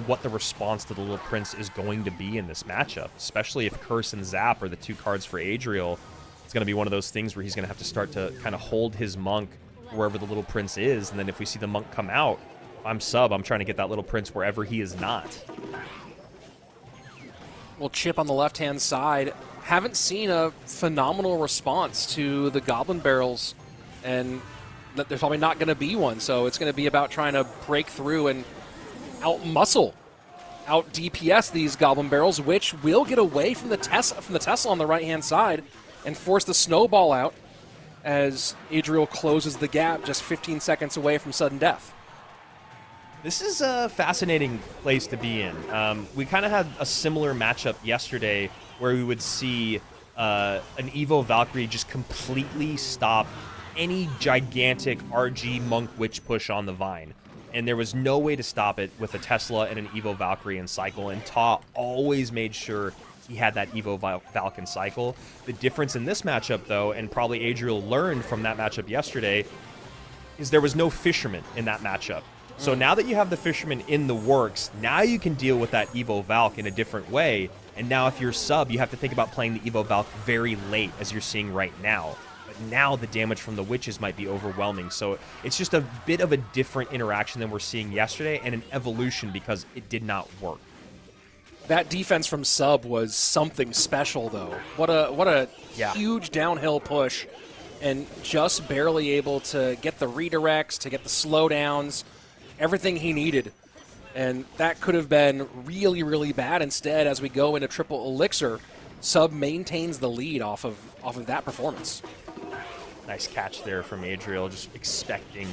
what the response to the Little Prince is going to be in this matchup, especially if Curse and Zap are the 2 cards for Adriel. It's going to be one of those things where he's going to have to start to kind of hold his Monk wherever the Little Prince is, and then if we see the Monk come out, if I'm Sub, I'm trying to get that Little Prince wherever he is not. Well, Chip on the left-hand side, haven't seen a phenomenal response to the Goblin Barrels, and there's probably not going to be one, so it's going to be about trying to break through and out-muscle, out-DPS these Goblin Barrels, which will get away from the Tesla on the right-hand side and force the snowball out as Adriel closes the gap just 15 seconds away from sudden death. This is a fascinating place to be in. We kind of had a similar matchup yesterday where we would see an Evo Valkyrie just completely stop any gigantic RG Monk Witch push on the Vine. And there was no way to stop it with a Tesla and an Evo Valkyrie in cycle, and Ta always made sure he had that Evo Valk in cycle. The difference in this matchup, though, and probably Adriel learned from that matchup yesterday, is there was no Fisherman in that matchup. So now that you have the Fisherman in the works, now you can deal with that Evo Valk in a different way. And now if you're Sub, you have to think about playing the Evo Valk very late, as you're seeing right now. But now the damage from the Witches might be overwhelming. So it's just a bit of a different interaction than we're seeing yesterday, and an evolution because it did not work. That defense from Sub was something special, though. What a huge downhill push, and just barely able to get the redirects, to get the slowdowns, everything he needed. And that could have been really, really bad. Instead, as we go into triple elixir, Sub maintains the lead off of that performance. Nice catch there from Adriel, just expecting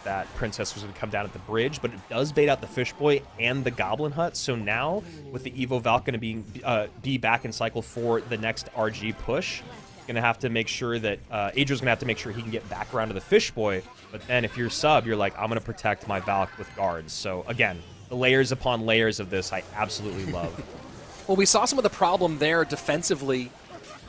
that princess was going to come down at the bridge, but it does bait out the Fish Boy and the Goblin Hut. So now, with the Evo Valk going to be back in cycle for the next RG push, going to have to make sure that Adriel's going to have to make sure he can get back around to the Fish Boy. But then if you're Sub, you're like, I'm going to protect my Valk with guards. So again, the layers upon layers of this I absolutely love. Well, we saw some of the problem there defensively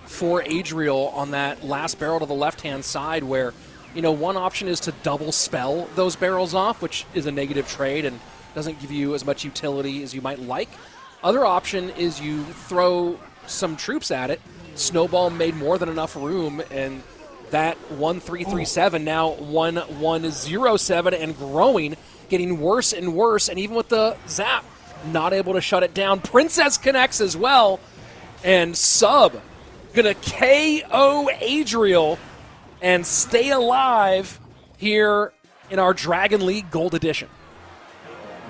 for Adriel on that last barrel to the left-hand side where, you know, one option is to double spell those barrels off, which is a negative trade and doesn't give you as much utility as you might like. Other option is you throw some troops at it. Snowball made more than enough room, and that 1-3-3-7 now 1-1-0-7 and growing, getting worse and worse, and even with the zap, not able to shut it down. Princess connects as well, and Sub gonna KO Adriel and stay alive here in our Dragon League Gold Edition.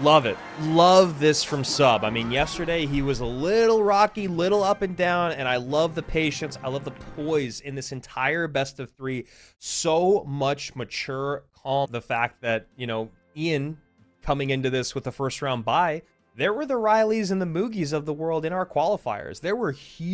Love it. Love this from Sub. I mean, yesterday he was a little rocky, little up and down, and I love the patience. I love the poise in this entire best of 3. So much mature, calm. The fact that, you know, Ian coming into this with the first round bye, there were the Rileys and the Moogies of the world in our qualifiers. There were huge